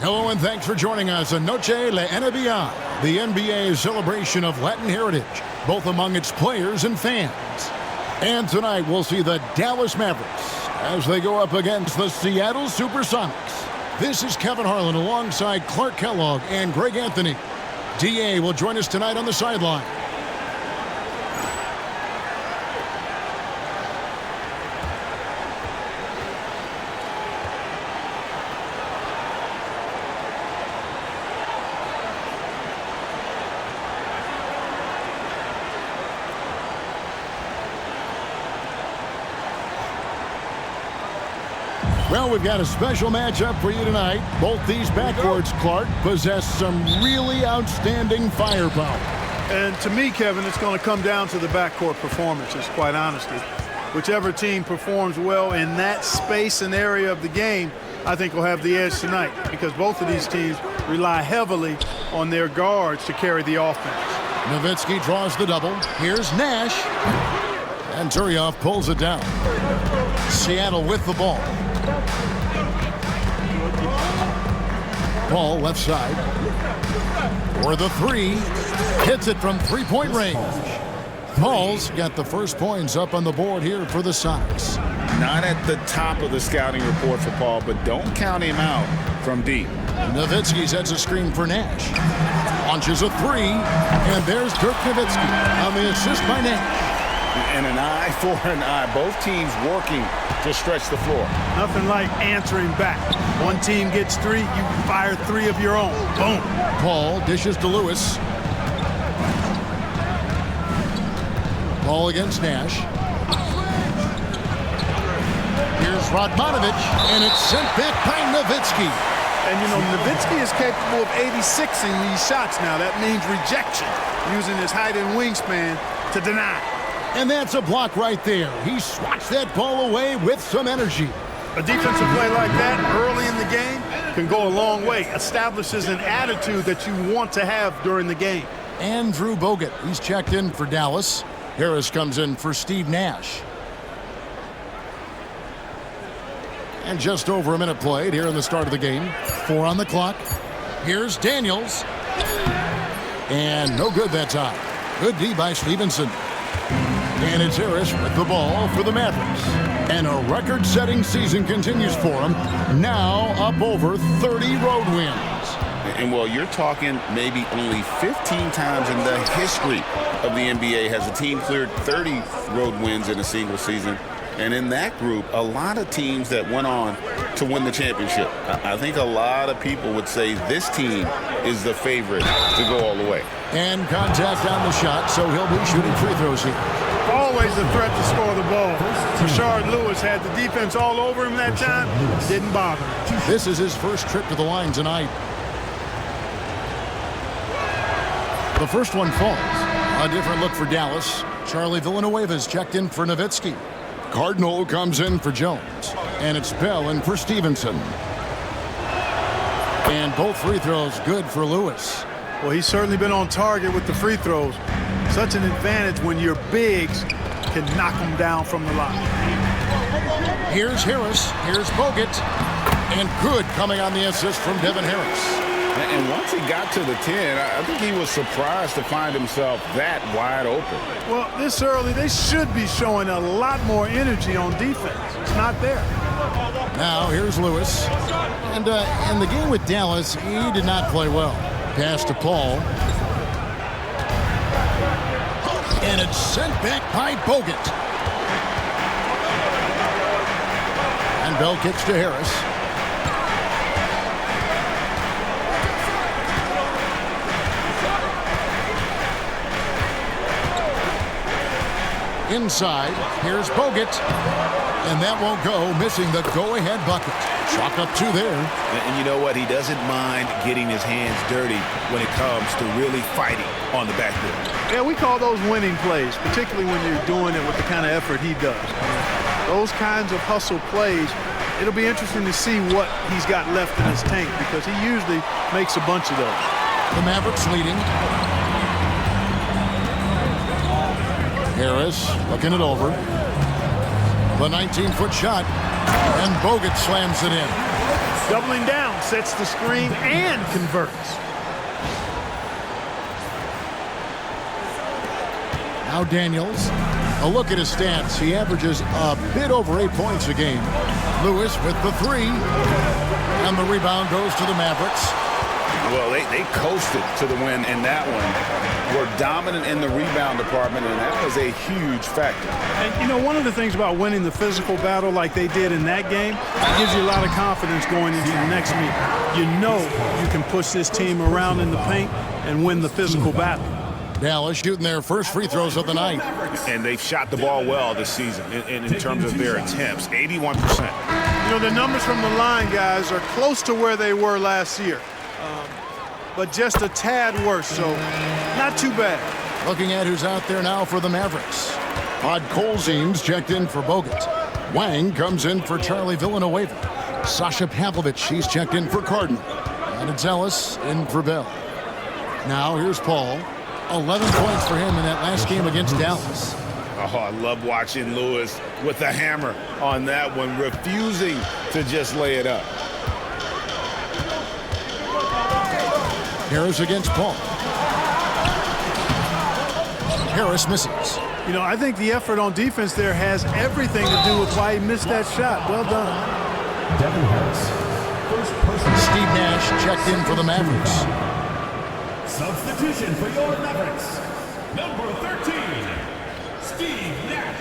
Hello and thanks for joining us on Noche la NBA, the NBA's celebration of Latin heritage, both among its players and fans. And tonight we'll see the Dallas Mavericks as they go up against the Seattle Supersonics. This is Kevin Harlan alongside Clark Kellogg and Greg Anthony. DA will join us tonight on the sideline. Well, we've got a special matchup for you tonight. Both these backcourts, Clark, possess some really outstanding firepower. And to me, Kevin, it's going to come down to the backcourt performances, quite honestly. Whichever team performs well in that space and area of the game, I think will have the edge tonight, because both of these teams rely heavily on their guards to carry the offense. Nowitzki draws the double. Here's Nash. And Turioff pulls it down. Seattle with the ball. Ball left side. For the three. Hits it from three-point range. Paul's got the first points up on the board here for the Sonics. Not at the top of the scouting report for Paul, but don't count him out from deep. Nowitzki sets a screen for Nash. Launches a three. And there's Dirk Nowitzki on the assist by Nash. And an eye for an eye. Both teams working to stretch the floor. Nothing like answering back. One team gets three, you fire three of your own. Boom. Paul dishes to Lewis. Ball against Nash. Here's Radmanovic, and it's sent back by Nowitzki. And, you know, Nowitzki is capable of 86ing these shots now. That means rejection, using his height and wingspan to deny. And that's a block right there. He swats that ball away with some energy. A defensive play like that early in the game can go a long way. Establishes an attitude that you want to have during the game. Andrew Bogut, he's checked in for Dallas. Harris comes in for Steve Nash. And just over a minute played here in the start of the game. 4 on the clock. Here's Daniels. And no good that time. Good D by Stevenson. And it's Harris with the ball for the Mavericks. And a record-setting season continues for them. Now up over 30 road wins. And, well, you're talking maybe only 15 times in the history of the NBA has a team cleared 30 road wins in a single season. And in that group, a lot of teams that went on to win the championship. I think a lot of people would say this team is the favorite to go all the way. And contact on the shot, so he'll be shooting free throws here. Always a threat to score the ball. Rashard Lewis had the defense all over him that time. Didn't bother him. This is his first trip to the line tonight. The first one falls. A different look for Dallas. Charlie Villanueva's checked in for Nowitzki. Cardinal comes in for Jones. And it's Bell in for Stevenson. And both free throws good for Lewis. Well, he's certainly been on target with the free throws. Such an advantage when your bigs can knock them down from the line. Here's Harris. Here's Bogut. And good coming on the assist from Devin Harris. And once he got to the 10, I think he was surprised to find himself that wide open. Well, this early, they should be showing a lot more energy on defense. It's not there. Now, here's Lewis. And in the game with Dallas, he did not play well. Pass to Paul. And it's sent back by Bogut. And Bell kicks to Harris. Inside, here's Bogut. And that won't go, missing the go-ahead bucket. Chalk up 2 there. And you know what? He doesn't mind getting his hands dirty when it comes to really fighting on the backboard. Yeah, we call those winning plays, particularly when you're doing it with the kind of effort he does. Those kinds of hustle plays, it'll be interesting to see what he's got left in his tank, because he usually makes a bunch of those. The Mavericks leading. Harris looking it over. The 19-foot shot. And Bogut slams it in. Doubling down, sets the screen and converts. Now Daniels. A look at his stats. He averages a bit over 8 points a game. Lewis with the three. And the rebound goes to the Mavericks. Well, they coasted to the win in that one. Were dominant in the rebound department, and that was a huge factor. And, you know, one of the things about winning the physical battle like they did in that game, it gives you a lot of confidence going into the next meet. You know you can push this team around in the paint and win the physical battle. Dallas shooting their first free throws of the night. And they've shot the ball well this season in terms of their attempts, 81%. You know, the numbers from the line, guys, are close to where they were last year. But just a tad worse, so not too bad. Looking at who's out there now for the Mavericks. Podkolzin's checked in for Bogut. Wang comes in for Charlie Villanueva. Sasha Pavlovich, he's checked in for Cardinal. And it's Ellis in for Bell. Now here's Paul. 11 points for him in that last game against Dallas. Oh, I love watching Lewis with the hammer on that one, refusing to just lay it up. Harris against Paul. Harris misses. You know, I think the effort on defense there has everything to do with why he missed that shot. Well done. Devin Harris. First person. Steve Nash checked in for the Mavericks. Substitution for your Mavericks. Number 13, Steve Nash.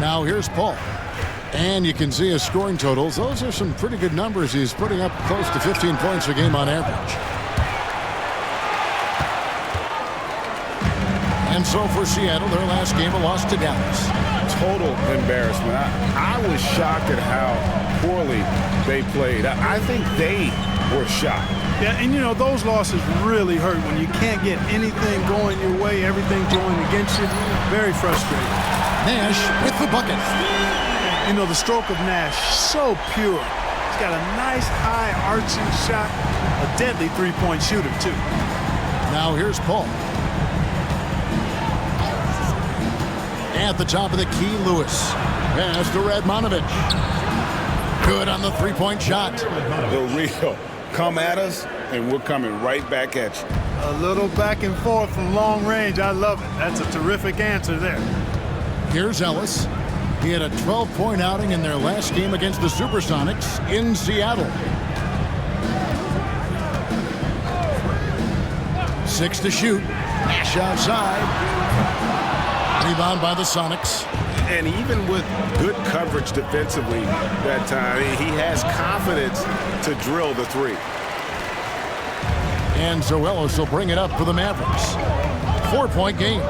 Now here's Paul. And you can see his scoring totals. Those are some pretty good numbers. He's putting up close to 15 points a game on average. And so for Seattle, their last game, a loss to Dallas. Total embarrassment. I was shocked at how poorly they played. I think they were shocked. Yeah, and you know, those losses really hurt when you can't get anything going your way, everything's going against you. Very frustrating. Nash with the bucket. You know, the stroke of Nash, so pure. He's got a nice high arching shot, a deadly three-point shooter too. Now here's Paul. At the top of the key, Lewis. Pass to Radmanovich. Good on the three-point shot. The real. Come at us, and we're coming right back at you. A little back and forth from long range. I love it. That's a terrific answer there. Here's Ellis. He had a 12-point outing in their last game against the Supersonics in Seattle. 6 to shoot. Nash outside. Rebound by the Sonics. And even with good coverage defensively that time, he has confidence to drill the three. And Zoelos will bring it up for the Mavericks. 4-point game.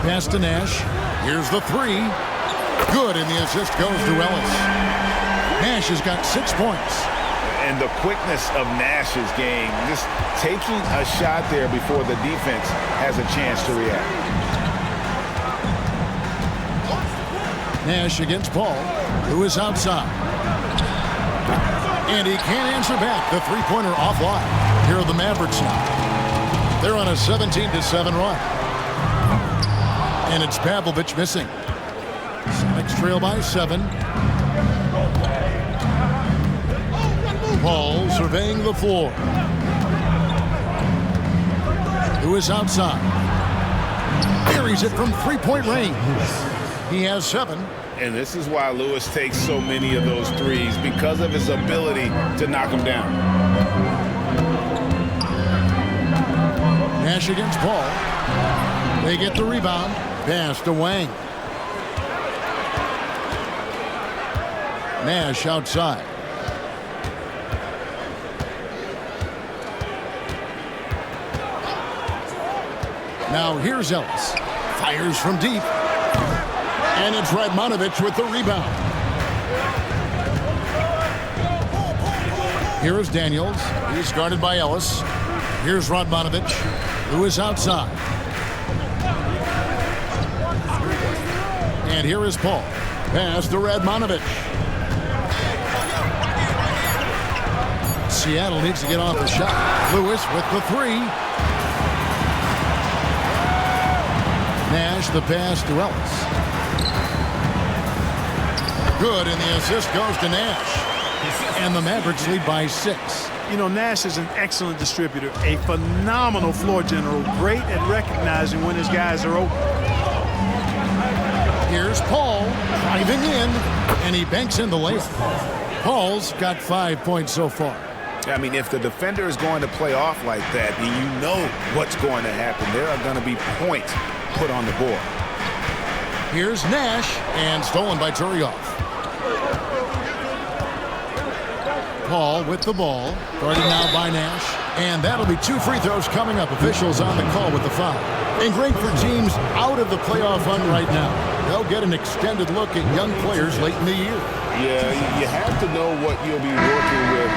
Pass to Nash. Here's the three. Good, and the assist goes to Ellis. Nash has got 6 points. And the quickness of Nash's game, just taking a shot there before the defense has a chance to react. Nash against Paul, who is outside. And he can't answer back. The three-pointer offline. Here are the Mavericks now. They're on a 17-7 run. And it's Pavlovich missing. Sonics trail by 7. Paul surveying the floor. Who is outside. Buries it from three-point range. He has 7. And this is why Lewis takes so many of those threes, because of his ability to knock them down. Nash against Paul. They get the rebound. Pass to Wang. Nash outside. Now here's Ellis. Fires from deep. And it's Radmanovich with the rebound. Here is Daniels. He's guarded by Ellis. Here's Radmanovich, who is outside. And here is Paul. Pass to Radmanovich. Seattle needs to get off the shot. Lewis with the three. Nash the pass to Ellis. Good, and the assist goes to Nash. And the Mavericks lead by 6. You know, Nash is an excellent distributor, a phenomenal floor general, great at recognizing when his guys are open. Here's Paul driving in, and he banks in the layup. Paul's got 5 points so far. I mean, if the defender is going to play off like that, then you know what's going to happen. There are going to be points put on the board. Here's Nash, and stolen by Turioff. Paul with the ball, guarded now by Nash, and that'll be 2 free throws coming up. Officials on the call with the foul. And great for teams out of the playoff run right now. They'll get an extended look at young players late in the year. Yeah, you have to know what you'll be working with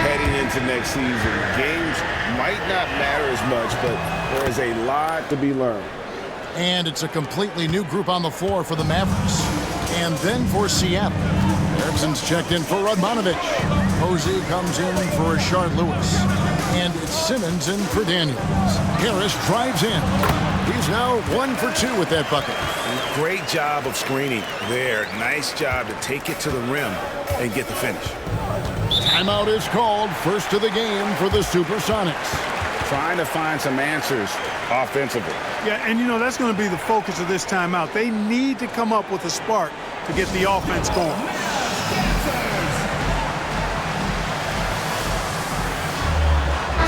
heading into next season. Games might not matter as much, but there is a lot to be learned. And it's a completely new group on the floor for the Mavericks. And then for Seattle. Erickson's checked in for Radmanovic. Posey comes in for Rashard Lewis. And it's Simmons in for Daniels. Harris drives in. He's now 1 for 2 with that bucket. Great job of screening there. Nice job to take it to the rim and get the finish. Timeout is called. First of the game for the Supersonics. Trying to find some answers offensively. Yeah, and you know, that's going to be the focus of this timeout. They need to come up with a spark to get the offense going.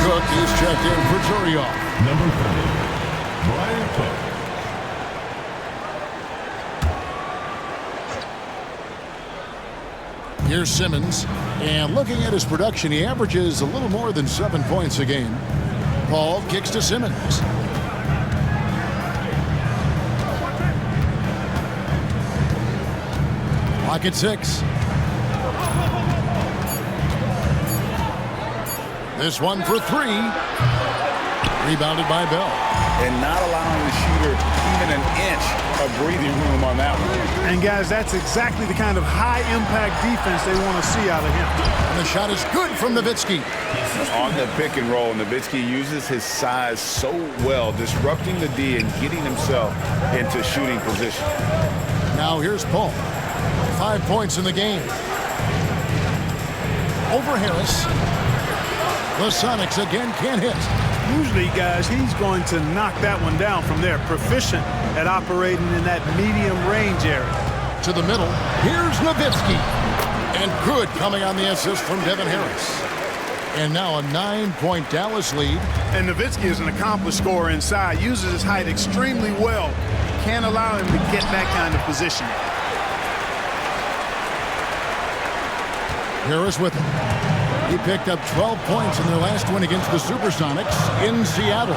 Cook is checked in for Turioff. Number 30, Brian Cook. Here's Simmons, and looking at his production, he averages a little more than 7 points a game. Paul kicks to Simmons. Clock at 6. This one for 3. Rebounded by Bell. And not allowing the shooter even an inch of breathing room on that one. And guys, that's exactly the kind of high-impact defense they want to see out of him. And the shot is good from Nowitzki. On the pick and roll, Nowitzki uses his size so well, disrupting the D and getting himself into shooting position. Now here's Paul. 5 points in the game. Over Harris. The Sonics again can't hit. Usually, guys, he's going to knock that one down from there. Proficient at operating in that medium range area. To the middle. Here's Nowitzki. And good coming on the assist from Devin Harris. And now a 9-point Dallas lead. And Nowitzki is an accomplished scorer inside. Uses his height extremely well. Can't allow him to get that kind of position. Harris with him. He picked up 12 points in their last win against the Supersonics in Seattle.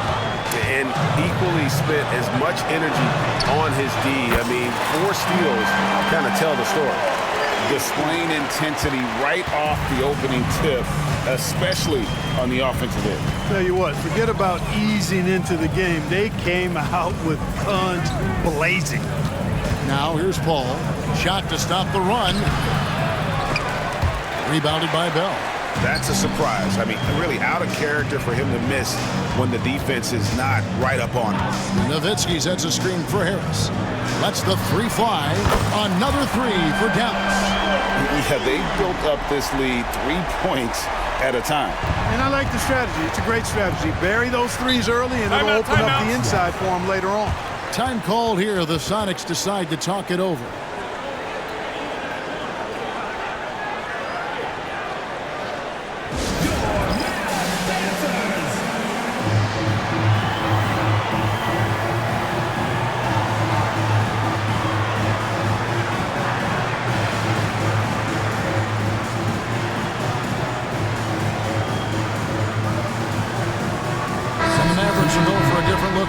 And equally spent as much energy on his D. I mean, 4 steals kind of tell the story. Displaying intensity right off the opening tip, especially on the offensive end. Tell you what, forget about easing into the game. They came out with guns blazing. Now here's Paul. Shot to stop the run. Rebounded by Bell. That's a surprise. I mean, really out of character for him to miss when the defense is not right up on him. Nowitzki sets a screen for Harris. Lets the 3 fly. Another 3 for Dallas. Yeah, they built up this lead 3 points at a time. And I like the strategy. It's a great strategy. Bury those 3s early, and it'll open up the inside for them later on. Time called here. The Sonics decide to talk it over.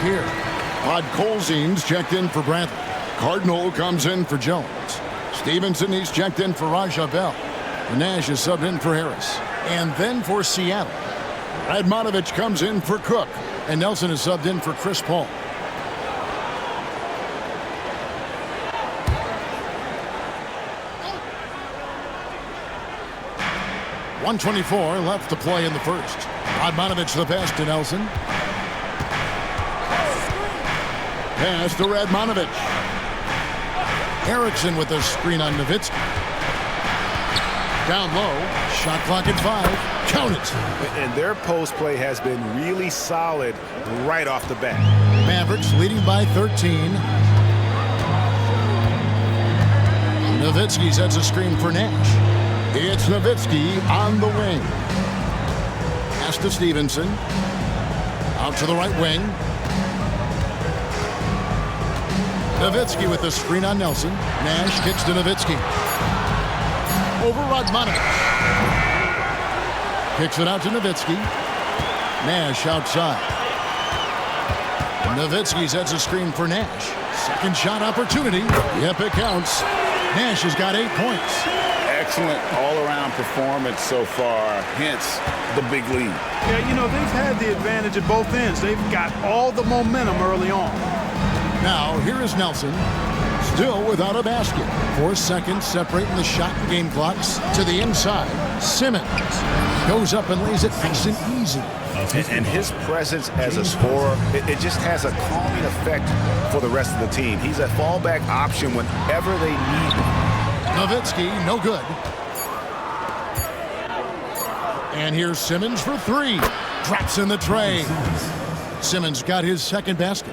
Here. Pod Colzine's checked in for Bradley. Cardinal comes in for Jones. Stevenson, he's checked in for Raja Bell. Nash is subbed in for Harris. And then for Seattle, Radmanovic comes in for Cook. And Nelson is subbed in for Chris Paul. .124 left to play in the first. Radmanovic the pass to Nelson. Pass to Radmanovich. Erickson with a screen on Nowitzki. Down low. Shot clock at 5. Count it. And their post play has been really solid right off the bat. Mavericks leading by 13. Nowitzki sets a screen for Nash. It's Nowitzki on the wing. Pass to Stevenson. Out to the right wing. Nowitzki with the screen on Nelson. Nash kicks to Nowitzki. Over Radmanovich. Kicks it out to Nowitzki. Nash outside. Nowitzki sets a screen for Nash. Second shot opportunity. Yep, it counts. Nash has got 8 points. Excellent all-around performance so far, hence the big lead. Yeah, you know, they've had the advantage at both ends. They've got all the momentum early on. Now, here is Nelson, still without a basket. 4 seconds separating the shot and game clocks to the inside. Simmons goes up and lays it nice and easy. And his presence as a scorer, it just has a calming effect for the rest of the team. He's a fallback option whenever they need him. Nowitzki, no good. And here's Simmons for 3. Drops in the tray. Simmons got his second basket.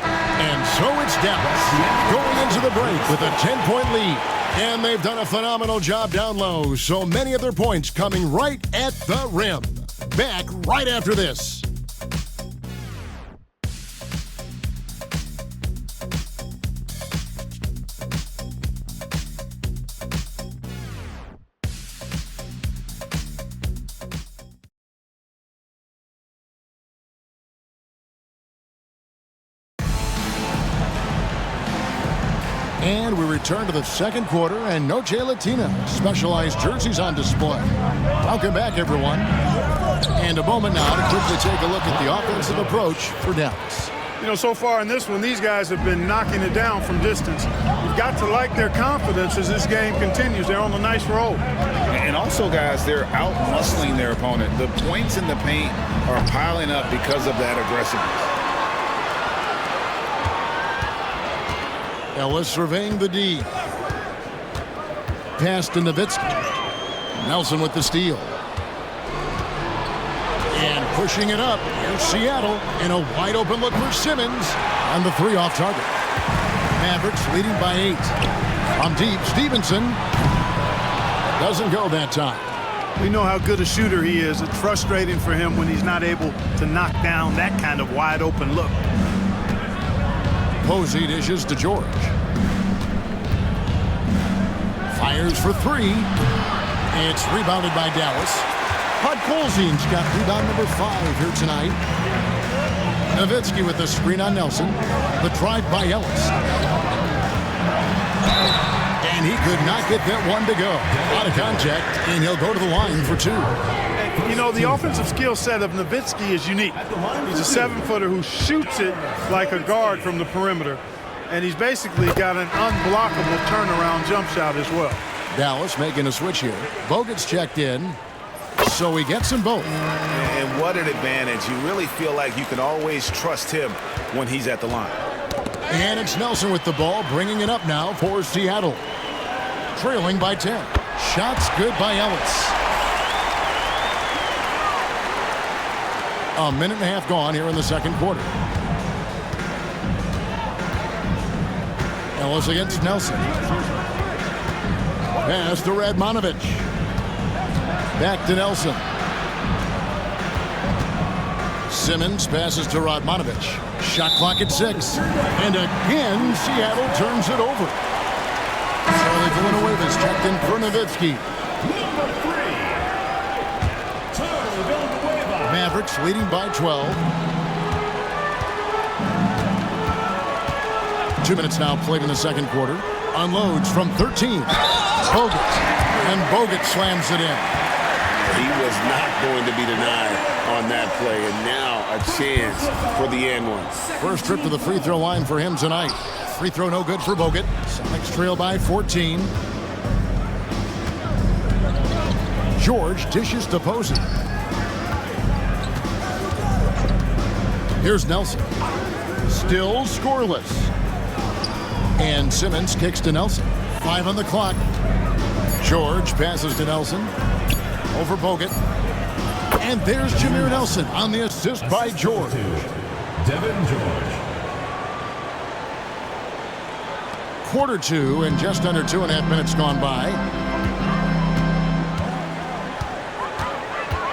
And so it's Dallas going into the break with a 10-point lead. And they've done a phenomenal job down low. So many of their points coming right at the rim. Back right after this. And we return to the second quarter, and Noche Latina specialized jerseys on display. Welcome back, everyone. And a moment now to quickly take a look at the offensive approach for Dallas. You know, so far in this one, these guys have been knocking it down from distance. You've got to like their confidence as this game continues. They're on a nice roll. And also, guys, they're out-muscling their opponent. The points in the paint are piling up because of that aggressiveness. Ellis surveying the D. Pass to Nowitzki. Nelson with the steal. And pushing it up, here's Seattle, and a wide open look for Simmons on the 3 off target. Mavericks leading by 8. From deep, Stevenson doesn't go that time. We know how good a shooter he is. It's frustrating for him when he's not able to knock down that kind of wide open look. Posey dishes to George. Fires for 3. It's rebounded by Dallas. Podkolzin's got rebound number 5 here tonight. Nowitzki with the screen on Nelson. The drive by Ellis. And he could not get that one to go. Out of contact, and he'll go to the line for 2. You know, the offensive skill set of Nowitzki is unique. He's a 7-footer who shoots it like a guard from the perimeter. And he's basically got an unblockable turnaround jump shot as well. Dallas making a switch here. Bogut's checked in, so he gets them both. And what an advantage. You really feel like you can always trust him when he's at the line. And it's Nelson with the ball, bringing it up now for Seattle. Trailing by 10. Shots good by Ellis. A minute and a half gone here in the second quarter. Ellis against Nelson. Pass to Radmanovich. Back to Nelson. Simmons passes to Radmanovich. Shot clock at 6. And again, Seattle turns it over. Charlie Villanueva's checked in for Nowitzki. Number 3, Charlie Villanueva. Mavericks leading by 12. 2 minutes now played in the second quarter. Unloads from 13. Bogut. And Bogut slams it in. He was not going to be denied on that play, and now a chance for the and one. First trip to the free throw line for him tonight. Free throw no good for Bogut. Sonics trail by 14. George dishes to Posey. Here's Nelson. Still scoreless. And Simmons kicks to Nelson. 5 on the clock. George passes to Nelson. Over Bogut. And there's Jameer Nelson on the assist by George. Devin George. Quarter 2 and just under 2.5 minutes gone by.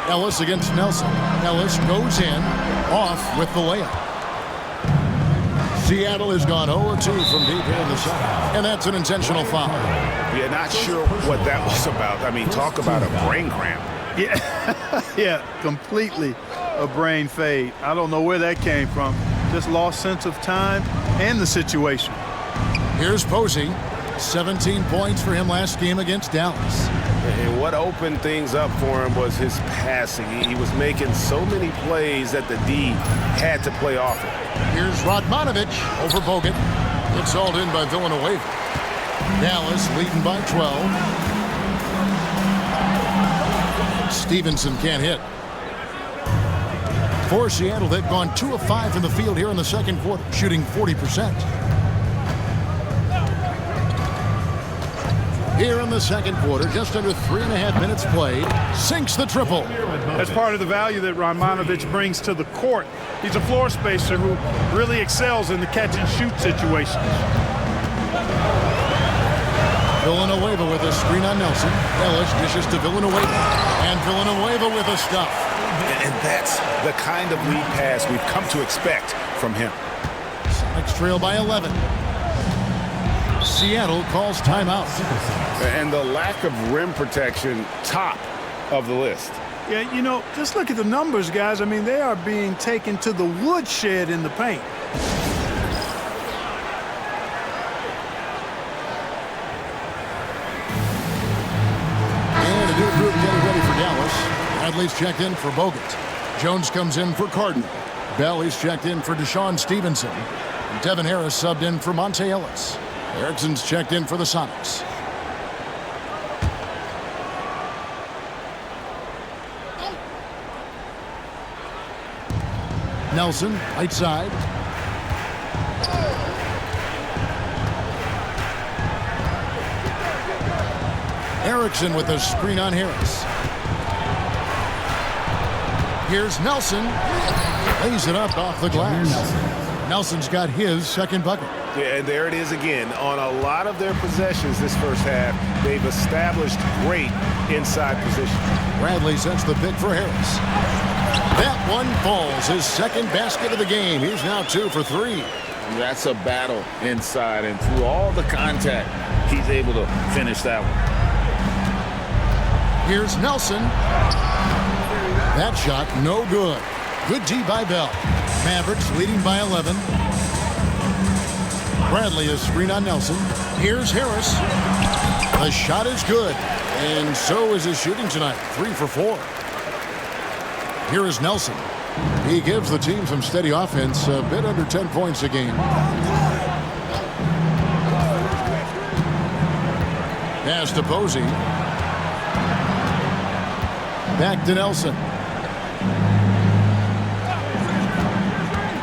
Ellis against Nelson. Ellis goes in, off with the layup. Seattle has gone 0-2 from deep here in the second. And that's an intentional foul. Yeah, not sure what that was about. I mean, talk about a brain cramp. Yeah, yeah, completely a brain fade. I don't know where that came from. Just lost sense of time and the situation. Here's Posey. 17 points for him last game against Dallas. And what opened things up for him was his passing. He was making so many plays that the D had to play off it. Here's Radmanovich over Bogut. It's hauled in by Villanueva. Dallas leading by 12. Stevenson can't hit. For Seattle, they've gone 2 of 5 from the field here in the second quarter, shooting 40%. Here in the second quarter, just under 3.5 minutes played, sinks the triple. That's part of the value that Radmanovich brings to the court. He's a floor spacer who really excels in the catch-and-shoot situations. Villanueva with a screen on Nelson. Ellis dishes to Villanueva. And Villanueva with a stop. And that's the kind of lead pass we've come to expect from him. Sonics trail by 11. Seattle calls timeout. And the lack of rim protection, top of the list. Yeah, you know, just look at the numbers, guys. I mean, they are being taken to the woodshed in the paint. And a new group getting ready for Dallas. Bradley's checked in for Bogut. Jones comes in for Carden. Bailey's checked in for Deshaun Stevenson. And Devin Harris subbed in for Monte Ellis. Erickson's checked in for the Sonics. Nelson, right side. Erickson with a screen on Harris. Here's Nelson. Lays it up off the glass. Nelson's got his second bucket. Yeah, and there it is again. On a lot of their possessions this first half, they've established great inside position. Bradley sets the pick for Harris. That one falls, his second basket of the game. He's now 2 for 3. That's a battle inside, and through all the contact, he's able to finish that one. Here's Nelson. That shot, no good. Good D by Bell. Mavericks leading by 11. Bradley is screen on Nelson. Here's Harris. The shot is good, and so is his shooting tonight. 3 for 4. Here is Nelson. He gives the team some steady offense, a bit under 10 points a game. Pass to Posey. Back to Nelson.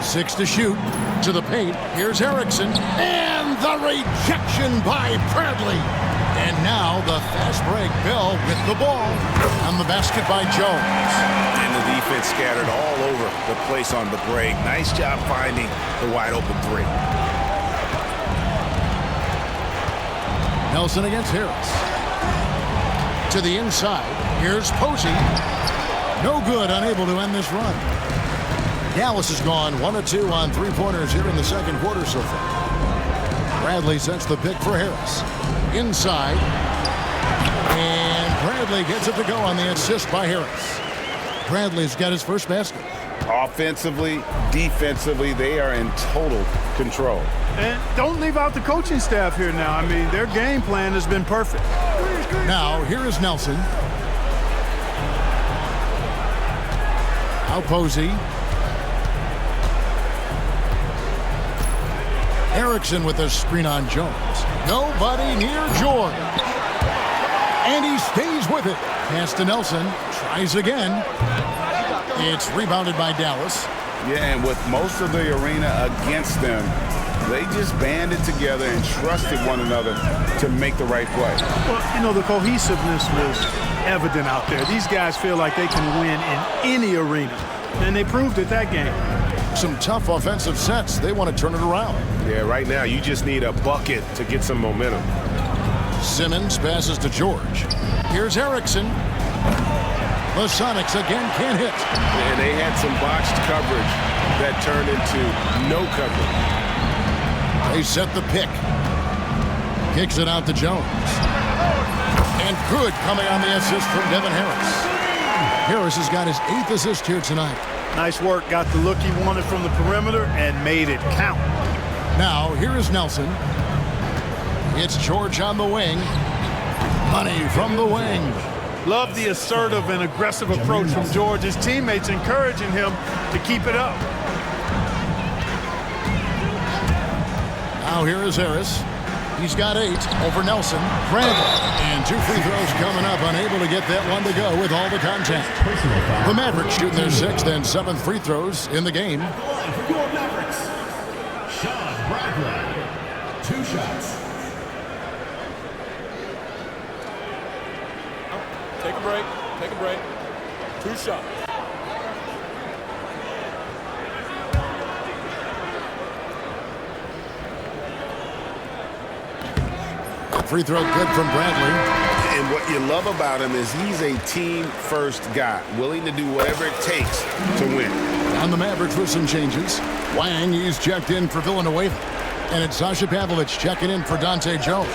6 to shoot. To the paint. Here's Erickson. And the rejection by Bradley. And now the fast break. Bell with the ball. On the basket by Jones. And the defense scattered all over the place on the break. Nice job finding the wide open 3. Nelson against Harris. To the inside. Here's Posey. No good, unable to end this run. Dallas has gone 1 of 2 on 3-pointers here in the second quarter so far. Bradley sets the pick for Harris. Inside. And Bradley gets it to go on the assist by Harris. Bradley's got his first basket. Offensively, defensively, they are in total control. And don't leave out the coaching staff here now. I mean, their game plan has been perfect. Now, here is Nelson. Now Posey. Erickson with a screen on Jones. Nobody near George. And he stays with it. Pass to Nelson. Tries again. It's rebounded by Dallas. Yeah, and with most of the arena against them, they just banded together and trusted one another to make the right play. Well, you know, the cohesiveness was evident out there. These guys feel like they can win in any arena, and they proved it that game. Some tough offensive sets. They want to turn it around. Yeah, right now you just need a bucket to get some momentum. Simmons passes to George. Here's Erickson. The Sonics again can't hit. And they had some botched coverage that turned into no coverage. They set the pick. Kicks it out to Jones. And good coming on the assist from Devin Harris. Harris has got his 8th assist here tonight. Nice work. Got the look he wanted from the perimeter and made it count. Now, here is Nelson. It's George on the wing. Money from the wing. Love the assertive and aggressive approach from George. His teammates encouraging him to keep it up. Now here is Harris. He's got 8 over Nelson. Bradley. And 2 free throws coming up. Unable to get that one to go with all the contact. The Mavericks shooting their 6th and 7th free throws in the game. For your Mavericks, Sean Bradley. 2 shots. Take a break. Take a break. 2 shots. Free throw good from Bradley. And what you love about him is he's a team-first guy, willing to do whatever it takes to win. On the Mavericks with some changes. Wang, he's checked in for Villanueva. And it's Sasha Pavlovich checking in for Dante Jones.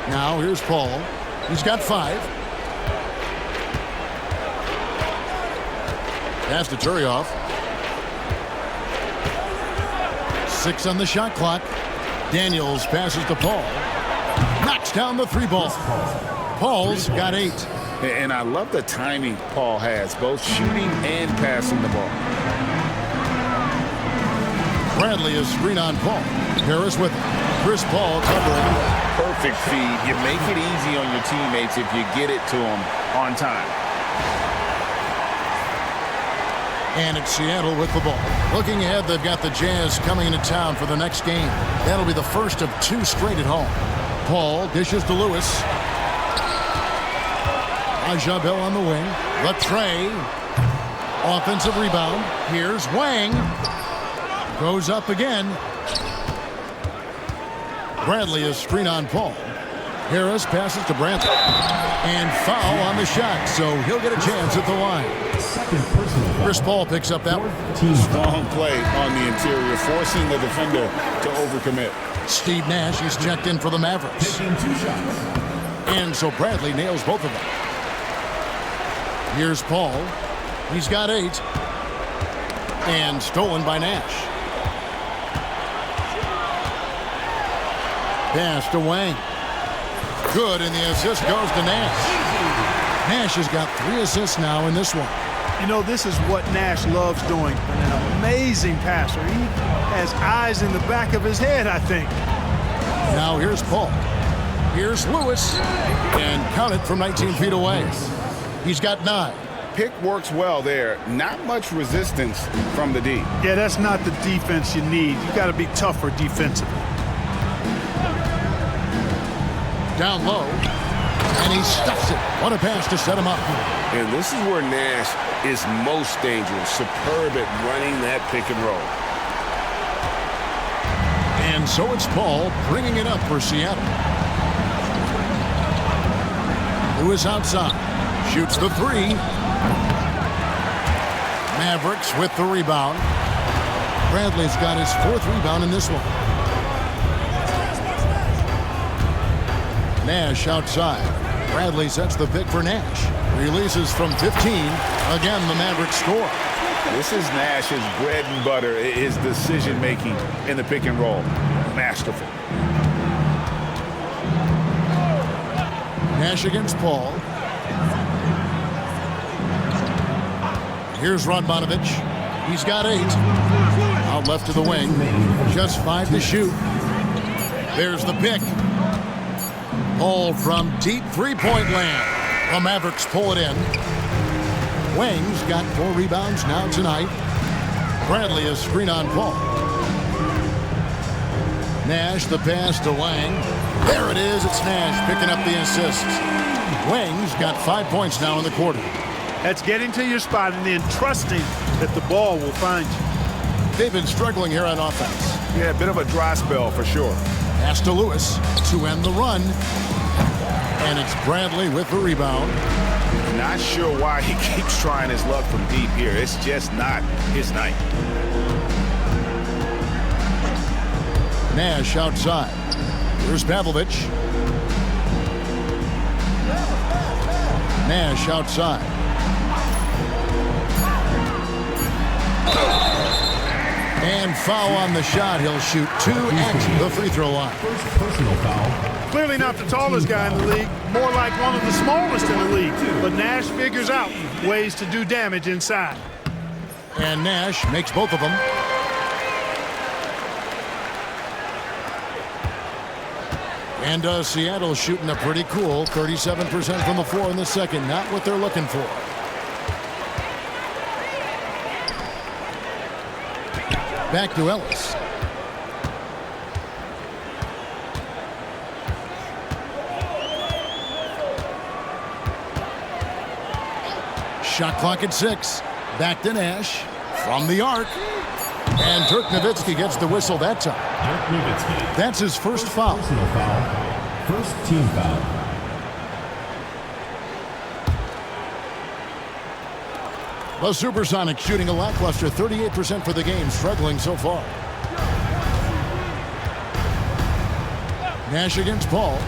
Now here's Paul. He's got 5. Pass to Turioff. 6 on the shot clock. Daniels passes to Paul. Knocks down the 3 ball. Paul's got 8. And I love the timing Paul has, both shooting and passing the ball. Bradley is screen on Paul. Harris with him. Chris Paul covering. Perfect feed. You make it easy on your teammates if you get it to them on time. And it's Seattle with the ball. Looking ahead, they've got the Jazz coming into town for the next game. That'll be the first of 2 straight at home. Paul dishes to Lewis. Ajabel on the wing. Latre. Offensive rebound. Here's Wang. Goes up again. Bradley is screen on Paul. Harris passes to Bradley. And foul on the shot, so he'll get a chance at the line. Chris Paul picks up that one. Strong play on the interior, forcing the defender to overcommit. Steve Nash is checked in for the Mavericks. Taking 2 shots. And so Bradley nails both of them. Here's Paul. He's got 8. And stolen by Nash. Pass to Wang. Good, and the assist goes to Nash. Nash has got 3 assists now in this one. You know, this is what Nash loves doing. An amazing passer. He has eyes in the back of his head, I think. Now here's Paul. Here's Lewis. And count it from 19 feet away. He's got 9. Pick works well there. Not much resistance from the D. Yeah, that's not the defense you need. You got to be tougher defensively. Down low. And he stuffs it. What a pass to set him up. And this is where Nash is most dangerous. Superb at running that pick and roll. And so it's Paul bringing it up for Seattle. Lewis outside. Shoots the 3. Mavericks with the rebound. Bradley's got his 4th rebound in this one. Nash outside. Bradley sets the pick for Nash. Releases from 15. Again, the Mavericks score. This is Nash's bread and butter, his decision-making in the pick and roll. Masterful. Nash against Paul. Here's Radmanovich. He's got 8. Out left to the wing. Just 5 to shoot. There's the pick. Paul from deep 3-point land. The Mavericks pull it in. Wang's got 4 rebounds now tonight. Bradley is screen on Paul. Nash the pass to Wang. There it is. It's Nash picking up the assist. Wang's got 5 points now in the quarter. That's getting to your spot and then trusting that the ball will find you. They've been struggling here on offense. Yeah, a bit of a dry spell for sure. Pass to Lewis to end the run. And it's Bradley with the rebound. Not sure why he keeps trying his luck from deep here. It's just not his night. Nash outside. Here's Pavlovich. Nash outside. And foul on the shot. He'll shoot 2 at the free throw line. First personal foul. Clearly not the tallest guy in the league, more like one of the smallest in the league. But Nash figures out ways to do damage inside. And Nash makes both of them. And Seattle shooting a pretty cool 37% from the floor in the second. Not what they're looking for. Back to Ellis. Shot clock at 6. Back to Nash. From the arc. And Dirk Nowitzki gets the whistle that time. That's his first foul. Personal foul. First team foul. The Supersonics shooting a lackluster 38% for the game, struggling so far. Nash against Paul.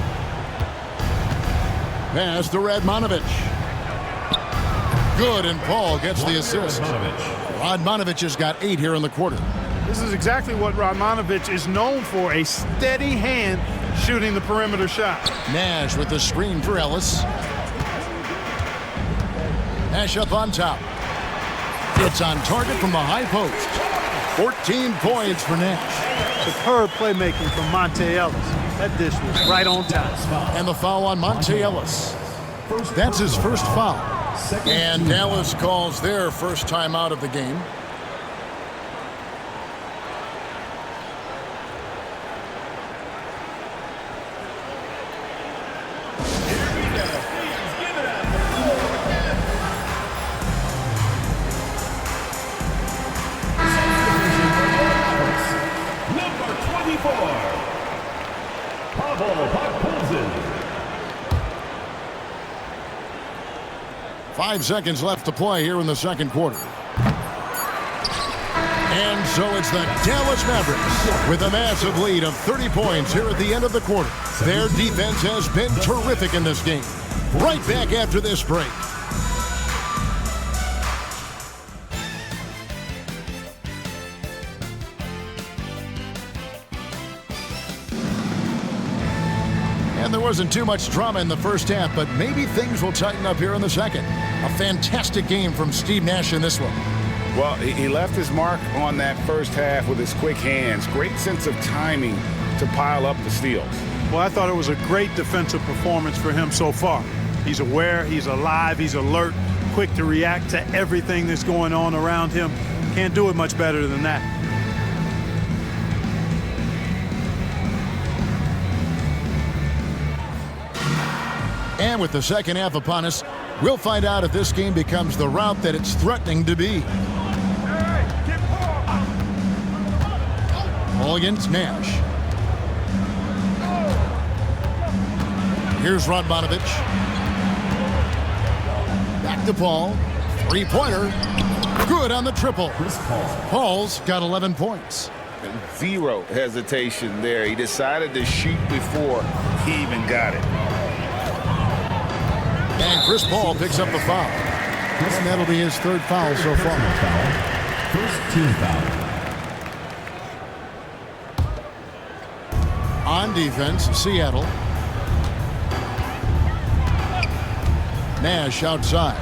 Pass to Radmanovich. Good, and Paul gets the assist. Radmanovich has got 8 here in the quarter. This is exactly what Radmanovich is known for, a steady hand shooting the perimeter shot. Nash with the screen for Ellis. Nash up on top. It's on target from the high post. 14 points for Nash. Superb playmaking from Monte Ellis. That dish was right on time. And the foul on Monte Ellis. That's his first foul. And Dallas calls their first time out of the game. Number 24. Pavel Podkolzin. 5 seconds left to play here in the second quarter. And so it's the Dallas Mavericks with a massive lead of 30 points here at the end of the quarter. Their defense has been terrific in this game. Right back after this break. And there wasn't too much drama in the first half, but maybe things will tighten up here in the second. A fantastic game from Steve Nash in this one. Well, he left his mark on that first half with his quick hands. Great sense of timing to pile up the steals. Well, I thought it was a great defensive performance for him so far. He's aware, he's alive, he's alert, quick to react to everything that's going on around him. Can't do it much better than that. And with the second half upon us, we'll find out if this game becomes the route that it's threatening to be. Ball against Nash. Here's Radmanovich. Back to Paul. Three-pointer. Good on the triple. Paul's got 11 points. And zero hesitation there. He decided to shoot before he even got it. And Chris Paul picks up the foul. And that'll be his third foul so far. First team foul. On defense, Seattle. Nash outside.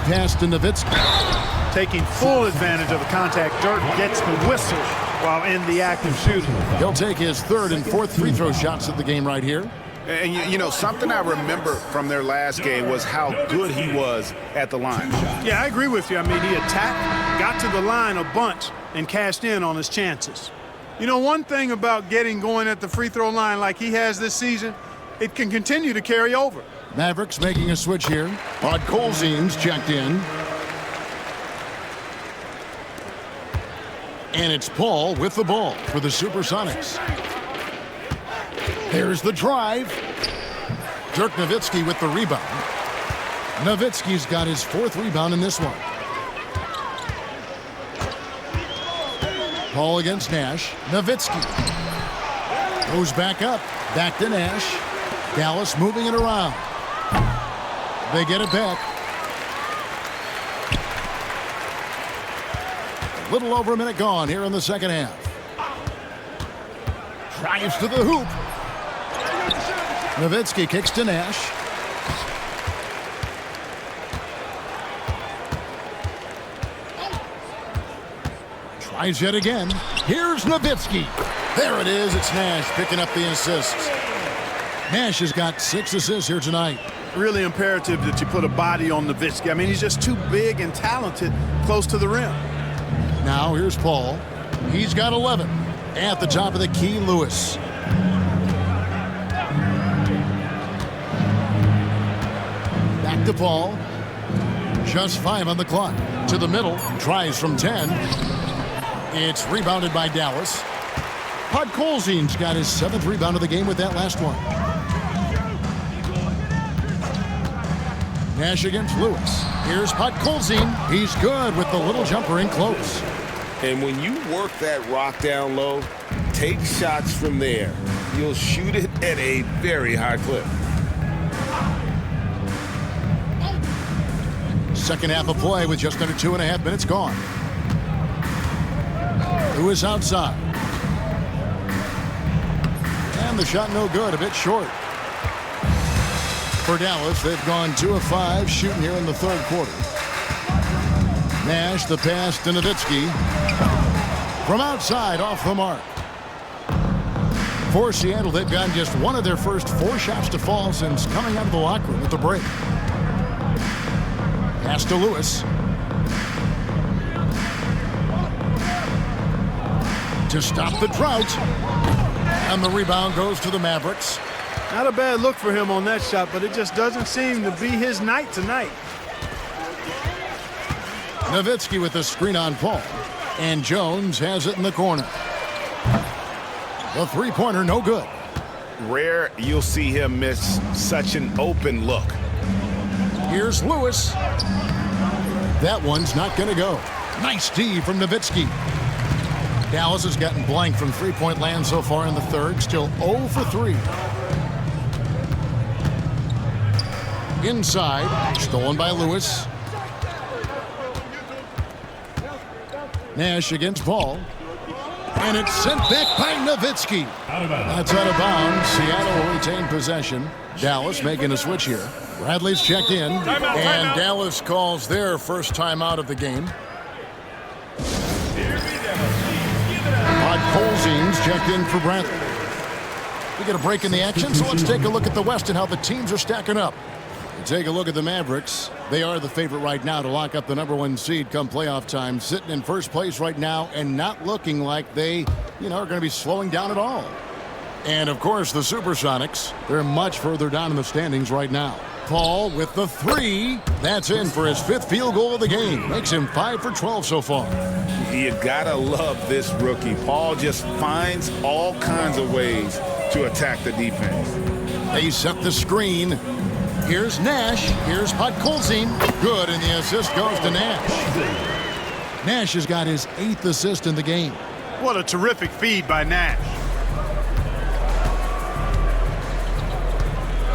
Pass to Nowitzki. Taking full advantage of the contact. Dirk gets the whistle while in the act of shooting. He'll take his third and fourth free throw shots of the game right here. And, you know, something I remember from their last game was how good he was at the line. Yeah, I agree with you. I mean, he attacked, got to the line a bunch and cashed in on his chances. You know, one thing about getting going at the free throw line like he has this season, it can continue to carry over. Mavericks making a switch here. Podkolzin's checked in. And it's Paul with the ball for the Supersonics. There's the drive. Dirk Nowitzki with the rebound. Nowitzki's got his 4th rebound in this one. Paul against Nash. Nowitzki goes back up. Back to Nash. Dallas moving it around. They get it back. A little over a minute gone here in the second half. Drives to the hoop. Nowitzki kicks to Nash. Tries yet again. Here's Nowitzki. There it is. It's Nash picking up the assists. Nash has got 6 assists here tonight. Really imperative that you put a body on Nowitzki. I mean, he's just too big and talented close to the rim. Now here's Paul. He's got 11. At the top of the key, Lewis. Back to Paul. Just 5 on the clock. To the middle. Tries from 10. It's rebounded by Dallas. Podkolzin's got his 7th rebound of the game with that last one. Nash against Lewis. Here's Podkolzin. He's good with the little jumper in close. And when you work that rock down low, take shots from there. You'll shoot it at a very high clip. Second half of play with just under 2.5 minutes gone. Lewis outside. And the shot no good, a bit short. For Dallas, they've gone 2 of 5 shooting here in the 3rd quarter. Nash, the pass to Nowitzki. From outside, off the mark. For Seattle, they've gotten just 1 of their first 4 shots to fall since coming out of the locker room at the break. Pass to Lewis. To stop the drought. And the rebound goes to the Mavericks. Not a bad look for him on that shot, but it just doesn't seem to be his night tonight. Nowitzki with the screen on Paul. And Jones has it in the corner. The 3-pointer no good. Rare you'll see him miss such an open look. Here's Lewis. That one's not going to go. Nice D from Nowitzki. Dallas has gotten blank from 3-point land so far in the 3rd. Still 0 for 3. Inside. Stolen by Lewis. Nash against Paul. And it's sent back by Nowitzki. That's out of bounds. Seattle will retain possession. Dallas making a switch here. Bradley's checked in. And Dallas calls their first timeout of the game. Podkolzin's checked in for Bradley. We get a break in the action, so let's take a look at the West and how the teams are stacking up. Take a look at the Mavericks. They are the favorite right now to lock up the #1 seed come playoff time, sitting in first place right now and not looking like they, are going to be slowing down at all. And, of course, the Supersonics, they're much further down in the standings right now. Paul with the 3. That's in for his 5th field goal of the game. Makes him 5 for 12 so far. You gotta love this rookie. Paul just finds all kinds of ways to attack the defense. They set the screen. Here's Nash. Here's Podkolzin. Good, and the assist goes to Nash. Nash has got his 8th assist in the game. What a terrific feed by Nash.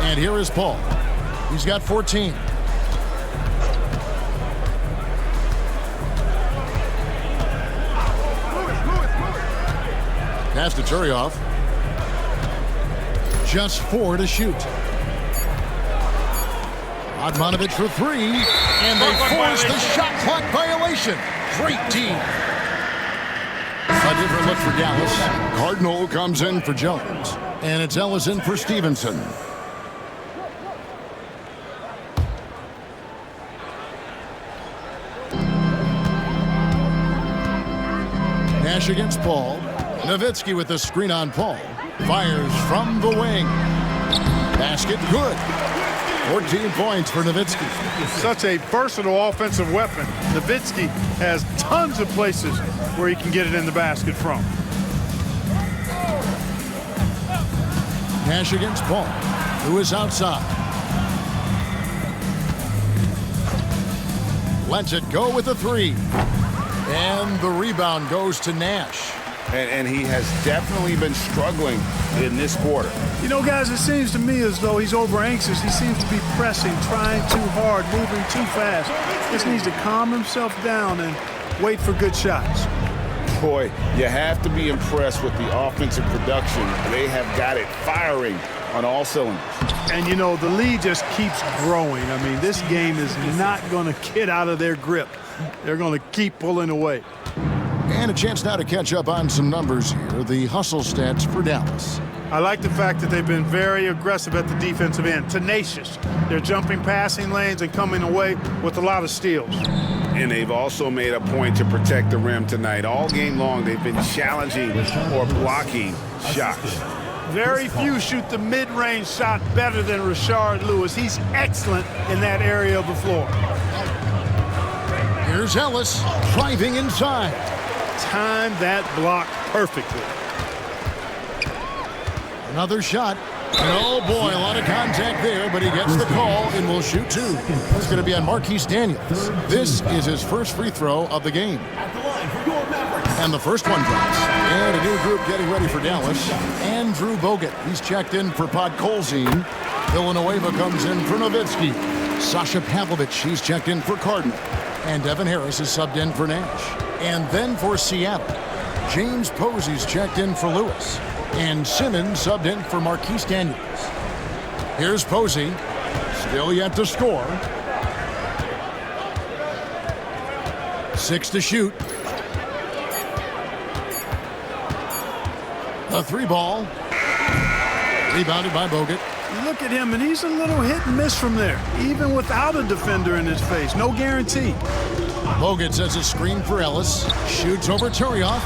And here is Paul. He's got 14. Pass to Turioff. Just 4 to shoot. Odmanovic for 3. And they force the shot clock violation. Great team. A different look for Dallas. Cardinal comes in for Jones. And it's Ellison for Stevenson. Nash against Paul. Nowitzki with the screen on Paul. Fires from the wing. Basket good. 14 points for Nowitzki. Such a versatile offensive weapon. Nowitzki has tons of places where he can get it in the basket from. Nash against Paul. Who is outside. Lets it go with a three. And the rebound goes to Nash. And he has definitely been struggling in this quarter. You know, guys, it seems to me as though he's over anxious. He seems to be pressing, trying too hard, moving too fast. Just needs to calm himself down and wait for good shots. Boy, you have to be impressed with the offensive production. They have got it firing on all cylinders. And, you know, the lead just keeps growing. I mean, this game is not going to get out of their grip. They're going to keep pulling away. And a chance now to catch up on some numbers here. The hustle stats for Dallas. I like the fact that they've been very aggressive at the defensive end, tenacious. They're jumping passing lanes and coming away with a lot of steals. And they've also made a point to protect the rim tonight. All game long, they've been challenging or blocking shots. Very few shoot the mid-range shot better than Rashard Lewis. He's excellent in that area of the floor. Here's Ellis driving inside. Timed that block perfectly. Another shot. And oh boy, a lot of contact there, but he gets the call and will shoot two. It's going to be on Marquise Daniels. This is his first free throw of the game. And the first one drops. And a new group getting ready for Dallas. Andrew Bogut, he's checked in for Podkolzin. Villanueva comes in for Nowitzki. Sasha Pavlovich, he's checked in for Cardinal. And Devin Harris is subbed in for Nash. And then for Seattle, James Posey's checked in for Lewis. And Simmons subbed in for Marquise Daniels. Here's Posey, still yet to score. 6 to shoot. The three ball. Rebounded by Bogut. Look at him, and he's a little hit and miss from there, even without a defender in his face. No guarantee. Bogut sets a screen for Ellis. Shoots over Turioff.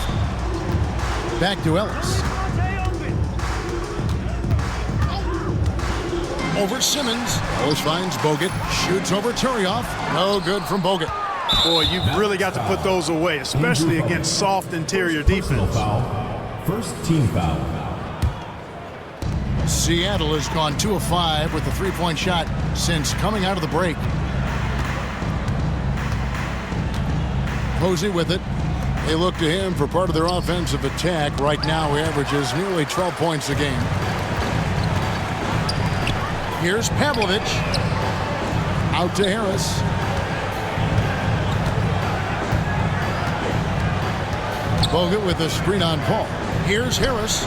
Back to Ellis. Over Simmons. Ellis finds Bogut. Shoots over Turioff. No good from Bogut. Boy, you've really got to put those away, especially against soft interior defense. First team foul. Seattle has gone 2 of 5 with the three-point shot since coming out of the break. Posey with it. They look to him for part of their offensive attack. Right now, he averages nearly 12 points a game. Here's Pavlovich. Out to Harris. Bogut with the screen on Paul. Here's Harris.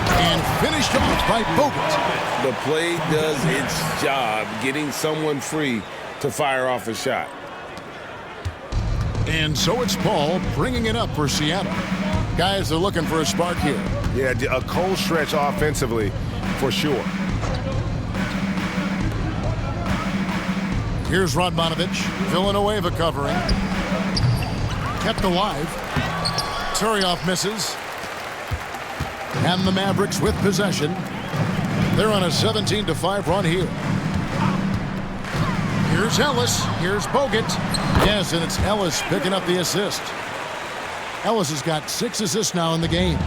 And finished off by Bogut. The play does its job, getting someone free to fire off a shot. And so it's Paul bringing it up for Seattle. Guys are looking for a spark here. Yeah, a cold stretch offensively for sure. Here's Radmanovich. Villanueva covering. Kept alive. Turioff misses. And the Mavericks with possession. They're on a 17-5 run here. Here's Ellis. Here's Bogut. Yes, and it's Ellis picking up the assist. Ellis has got 6 assists now in the game.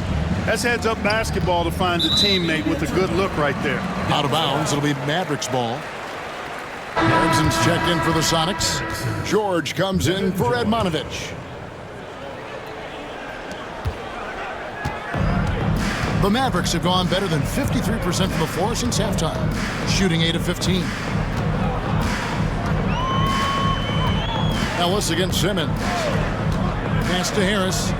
That's heads-up basketball to find a teammate with a good look right there. Out of bounds, it'll be Mavericks ball. Erickson's checked in for the Sonics. George comes in for Radmanovich. The Mavericks have gone better than 53% from the floor since halftime, shooting 8 of 15. Ellis against Simmons. Pass to Harris.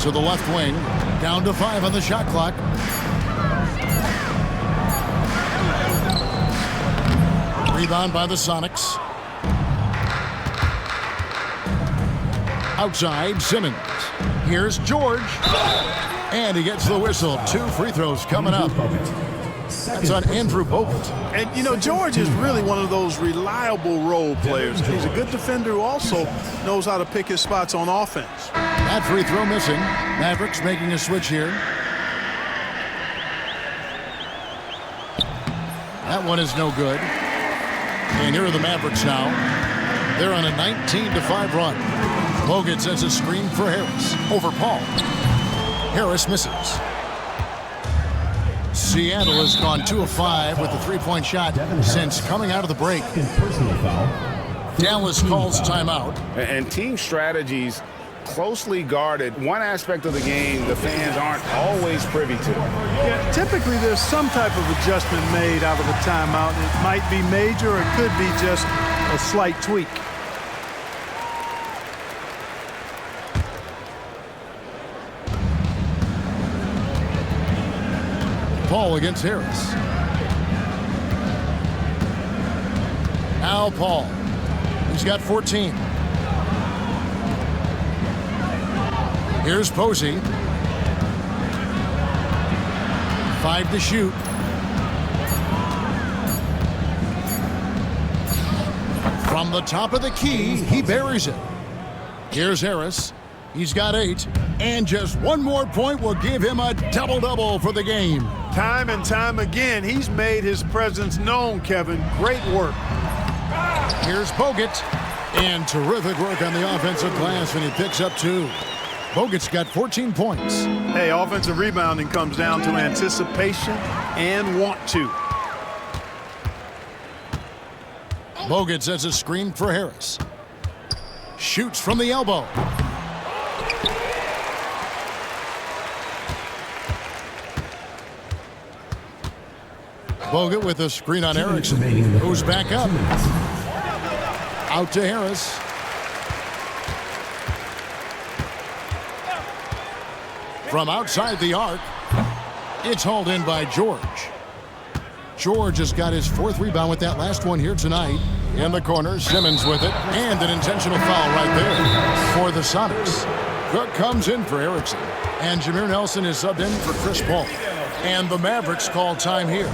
To the left wing. Down to 5 on the shot clock. Rebound by the Sonics. Outside, Simmons. Here's George. And he gets the whistle. 2 free throws coming up. That's on Andrew Bogut. And, you know, George is really one of those reliable role players. He's a good defender who also knows how to pick his spots on offense. That free throw missing. Mavericks making a switch here. That one is no good. And here are the Mavericks now. They're on a 19-5 run. Bogut sends a screen for Harris over Paul. Harris misses. Seattle has gone 2 of 5 with the three-point shot since coming out of the break. Dallas calls timeout. And team strategies closely guarded. One aspect of the game the fans aren't always privy to. Yeah, typically there's some type of adjustment made out of a timeout. It might be major or it could be just a slight tweak. Paul against Harris. Now Paul. He's got 14. Here's Posey. 5 to shoot. From the top of the key, he buries it. Here's Harris. He's got 8. And just one more point will give him a double-double for the game. Time and time again, he's made his presence known, Kevin. Great work. Here's Bogut. And terrific work on the offensive glass when he picks up 2. Bogut's got 14 points. Hey, offensive rebounding comes down to anticipation and want to. Bogut sets a screen for Harris. Shoots from the elbow. Bogut with a screen on Erickson. Goes back up. Out to Harris. From outside the arc, it's hauled in by George. George has got his 4th rebound with that last one here tonight. In the corner, Simmons with it, and an intentional foul right there for the Sonics. Cook comes in for Erickson, and Jameer Nelson is subbed in for Chris Paul. And the Mavericks call time here.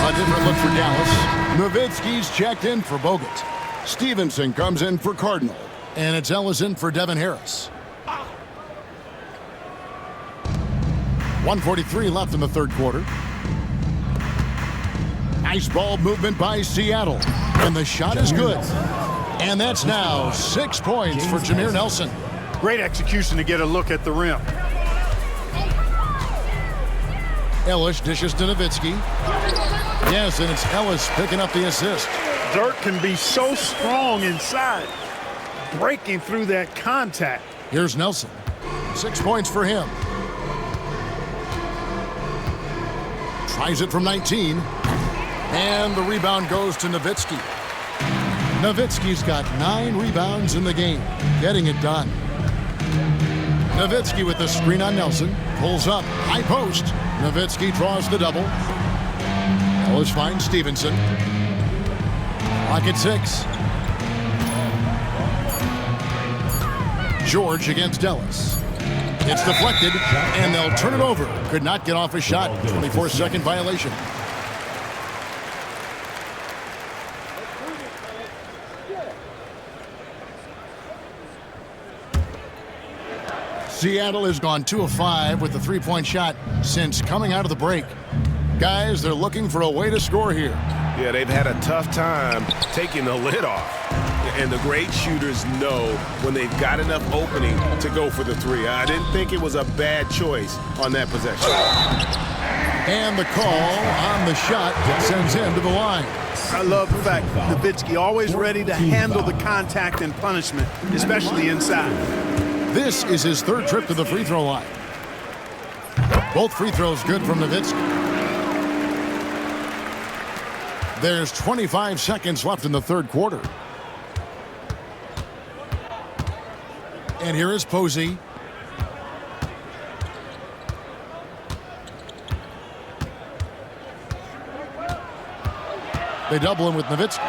A different look for Dallas. Nowitzki's checked in for Bogut. Stevenson comes in for Cardinal. And it's Ellison for Devin Harris. 1:43 left in the third quarter. Nice ball movement by Seattle. And the shot is good. And that's now 6 points for Jameer Nelson. Great execution to get a look at the rim. Ellis dishes to Nowitzki. Yes, and it's Ellis picking up the assist. Dirk can be so strong inside, breaking through that contact. Here's Nelson. 6 points for him. Tries it from 19. And the rebound goes to Nowitzki. Nowitzki's got 9 rebounds in the game, getting it done. Nowitzki with the screen on Nelson. Pulls up, high post. Nowitzki draws the double. Ellis finds Stevenson. Clock at 6. George against Ellis. It's deflected, and they'll turn it over. Could not get off a shot. 24-second violation. Seattle has gone 2 of 5 with the three-point shot since coming out of the break. Guys, they're looking for a way to score here. Yeah, they've had a tough time taking the lid off. And the great shooters know when they've got enough opening to go for the 3. I didn't think it was a bad choice on that possession. And the call on the shot sends him to the line. I love the fact Nowitzki always ready to handle the contact and punishment, especially inside. This is his 3rd trip to the free throw line. Both free throws good from Nowitzki. There's 25 seconds left in the third quarter. And here is Posey. They double him with Nowitzki.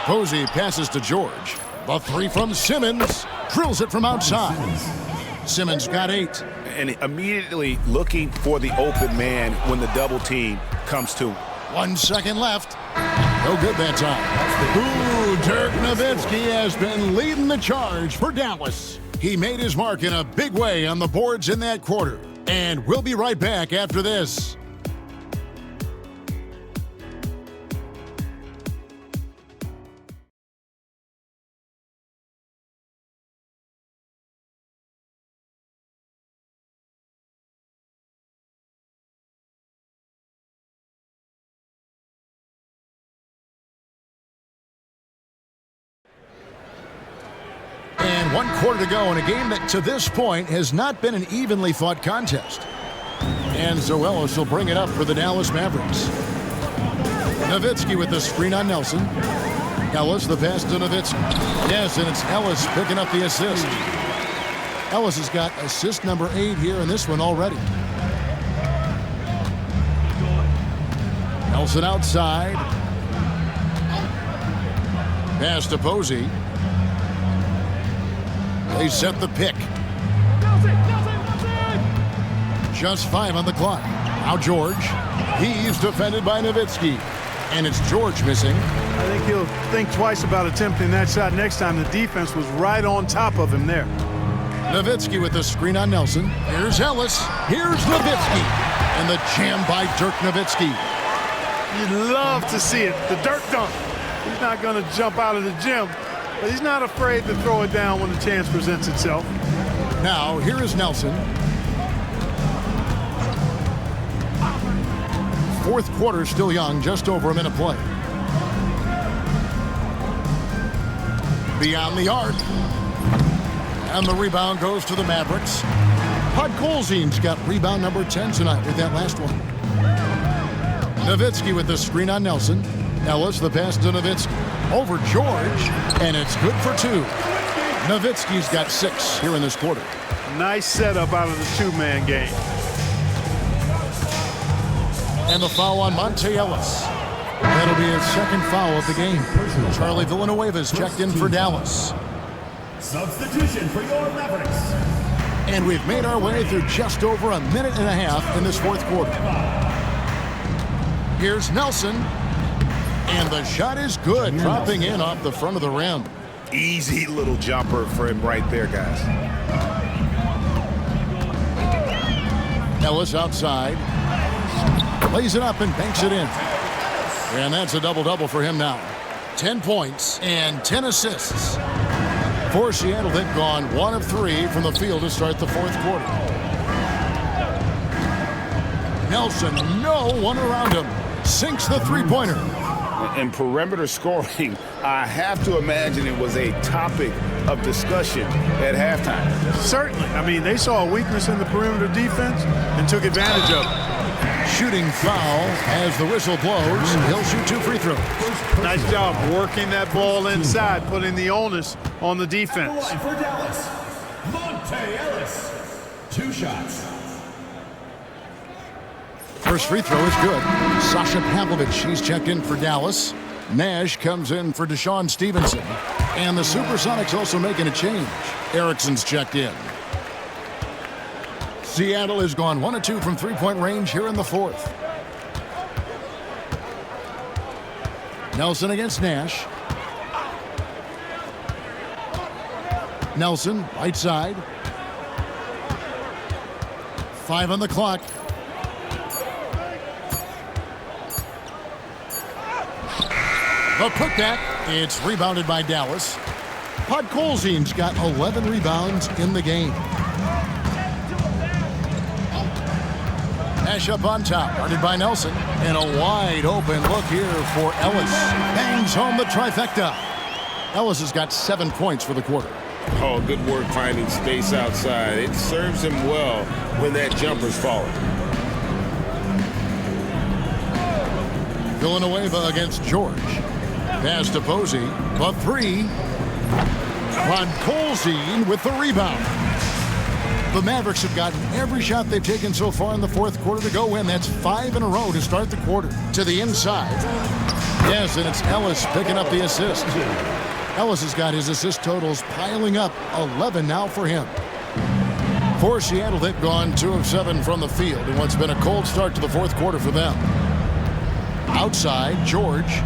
Posey passes to George. The three from Simmons. Drills it from outside. Simmons got 8. And immediately looking for the open man when the double team comes to him. 1 second left. No good that time. Ooh, Dirk Nowitzki has been leading the charge for Dallas. He made his mark in a big way on the boards in that quarter. And we'll be right back after this. And 1 quarter to go in a game that to this point has not been an evenly fought contest. And so Ellis will bring it up for the Dallas Mavericks. Nowitzki with the screen on Nelson. Ellis, the pass to Nowitzki. Yes, and it's Ellis picking up the assist. Ellis has got assist number 8 here in this one already. Nelson outside. Pass to Posey. They set the pick. Just 5 on the clock. Now George. He's defended by Nowitzki. And it's George missing. I think he'll think twice about attempting that shot next time. The defense was right on top of him there. Nowitzki with the screen on Nelson. Here's Ellis. Here's Nowitzki. And the jam by Dirk Nowitzki. You'd love to see it. The Dirk dunk. He's not going to jump out of the gym, but he's not afraid to throw it down when the chance presents itself. Now, here is Nelson. 4th quarter still young, just over a minute play. Beyond the arc. And the rebound goes to the Mavericks. Podkolzin's got rebound number 10 tonight with that last one. Nowitzki with the screen on Nelson. Ellis, the pass to Nowitzki. Over George, and it's good for 2. Nowitzki's got 6 here in this quarter. Nice setup out of the 2-man game. And the foul on Monte Ellis. That'll be his 2nd foul of the game. Charlie Villanueva's checked in for Dallas. Substitution for your Mavericks. And we've made our way through just over a minute and a half in this 4th quarter. Here's Nelson. And the shot is good, dropping in off the front of the rim. Easy little jumper for him right there, guys. Ellis outside. Lays it up and banks it in. And that's a double-double for him now. 10 points and 10 assists. For Seattle, they've gone 1 of 3 from the field to start the 4th quarter. Nelson, no one around him. Sinks the 3-pointer. And perimeter scoring, I have to imagine it was a topic of discussion at halftime. Certainly. I mean, they saw a weakness in the perimeter defense and took advantage of it. Shooting foul as the whistle blows. He'll shoot 2 free throws. Nice job working that ball inside, putting the onus on the defense. For Dallas, Monte Ellis. 2 shots. First free throw is good. Sasha Pavlovich, she's checked in for Dallas. Nash comes in for Deshaun Stevenson. And the Supersonics also making a change. Erickson's checked in. Seattle has gone 1 of 2 from 3-point range here in the 4th. Nelson against Nash. Nelson, right side. 5 on the clock. The putback, it's rebounded by Dallas. Podkolzin's got 11 rebounds in the game. Nash up on top, guarded by Nelson. And a wide open look here for Ellis. Bangs home the trifecta. Ellis has got 7 points for the quarter. Oh, good work finding space outside. It serves him well when that jumper's falling. Villanueva against George. Pass to Posey. The 3. Podkolzin with the rebound. The Mavericks have gotten every shot they've taken so far in the 4th quarter to go in. That's 5 in a row to start the quarter. To the inside. Yes, and it's Ellis picking up the assist. Ellis has got his assist totals piling up, 11 now for him. For Seattle, they've gone 2 of 7 from the field in what's been a cold start to the fourth quarter for them. Outside, George.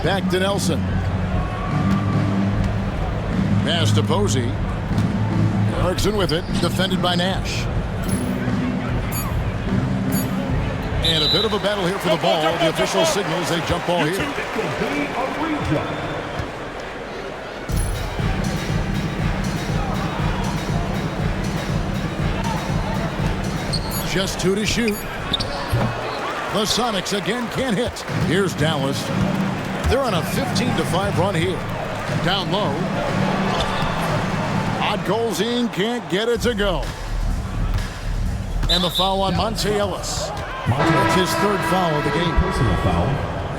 Back to Nelson. Pass to Posey. Erickson with it, defended by Nash. And a bit of a battle here for the ball. The official signals a jump ball here. Just 2 to shoot. The Sonics again can't hit. Here's Dallas. They're on a 15-5 run here. Down low. Odd goals in, can't get it to go. And the foul on Monte Ellis. That's his 3rd foul of the game.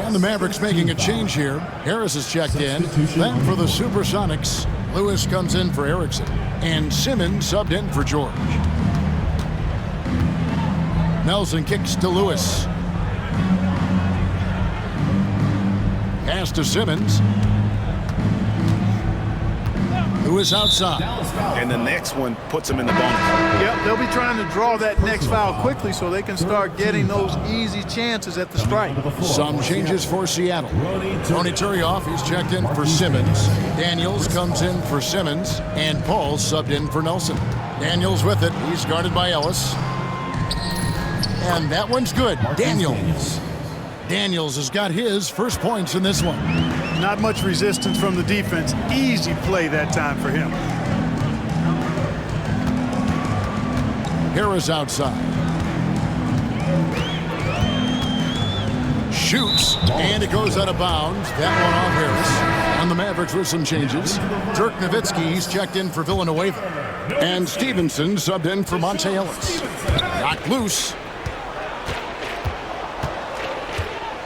And the Mavericks making a change here. Harris is checked in. Then for the Supersonics, Lewis comes in for Erickson. And Simmons subbed in for George. Nelson kicks to Lewis. Pass to Simmons. Lewis outside. And the next one puts him in the bonus. Yep, they'll be trying to draw that next foul quickly so they can start getting those easy chances at the strike. Some changes for Seattle. Tony Turioff, he's checked in for Simmons. Daniels comes in for Simmons. And Paul subbed in for Nelson. Daniels with it. He's guarded by Ellis. And that one's good. Daniels. Daniels has got his first points in this one. Not much resistance from the defense. Easy play that time for him. Harris outside. Shoots, and it goes out of bounds. That one off Harris. And the Mavericks with some changes. Dirk Nowitzki, he's checked in for Villanueva. And Stevenson subbed in for Monte Ellis. Knocked loose.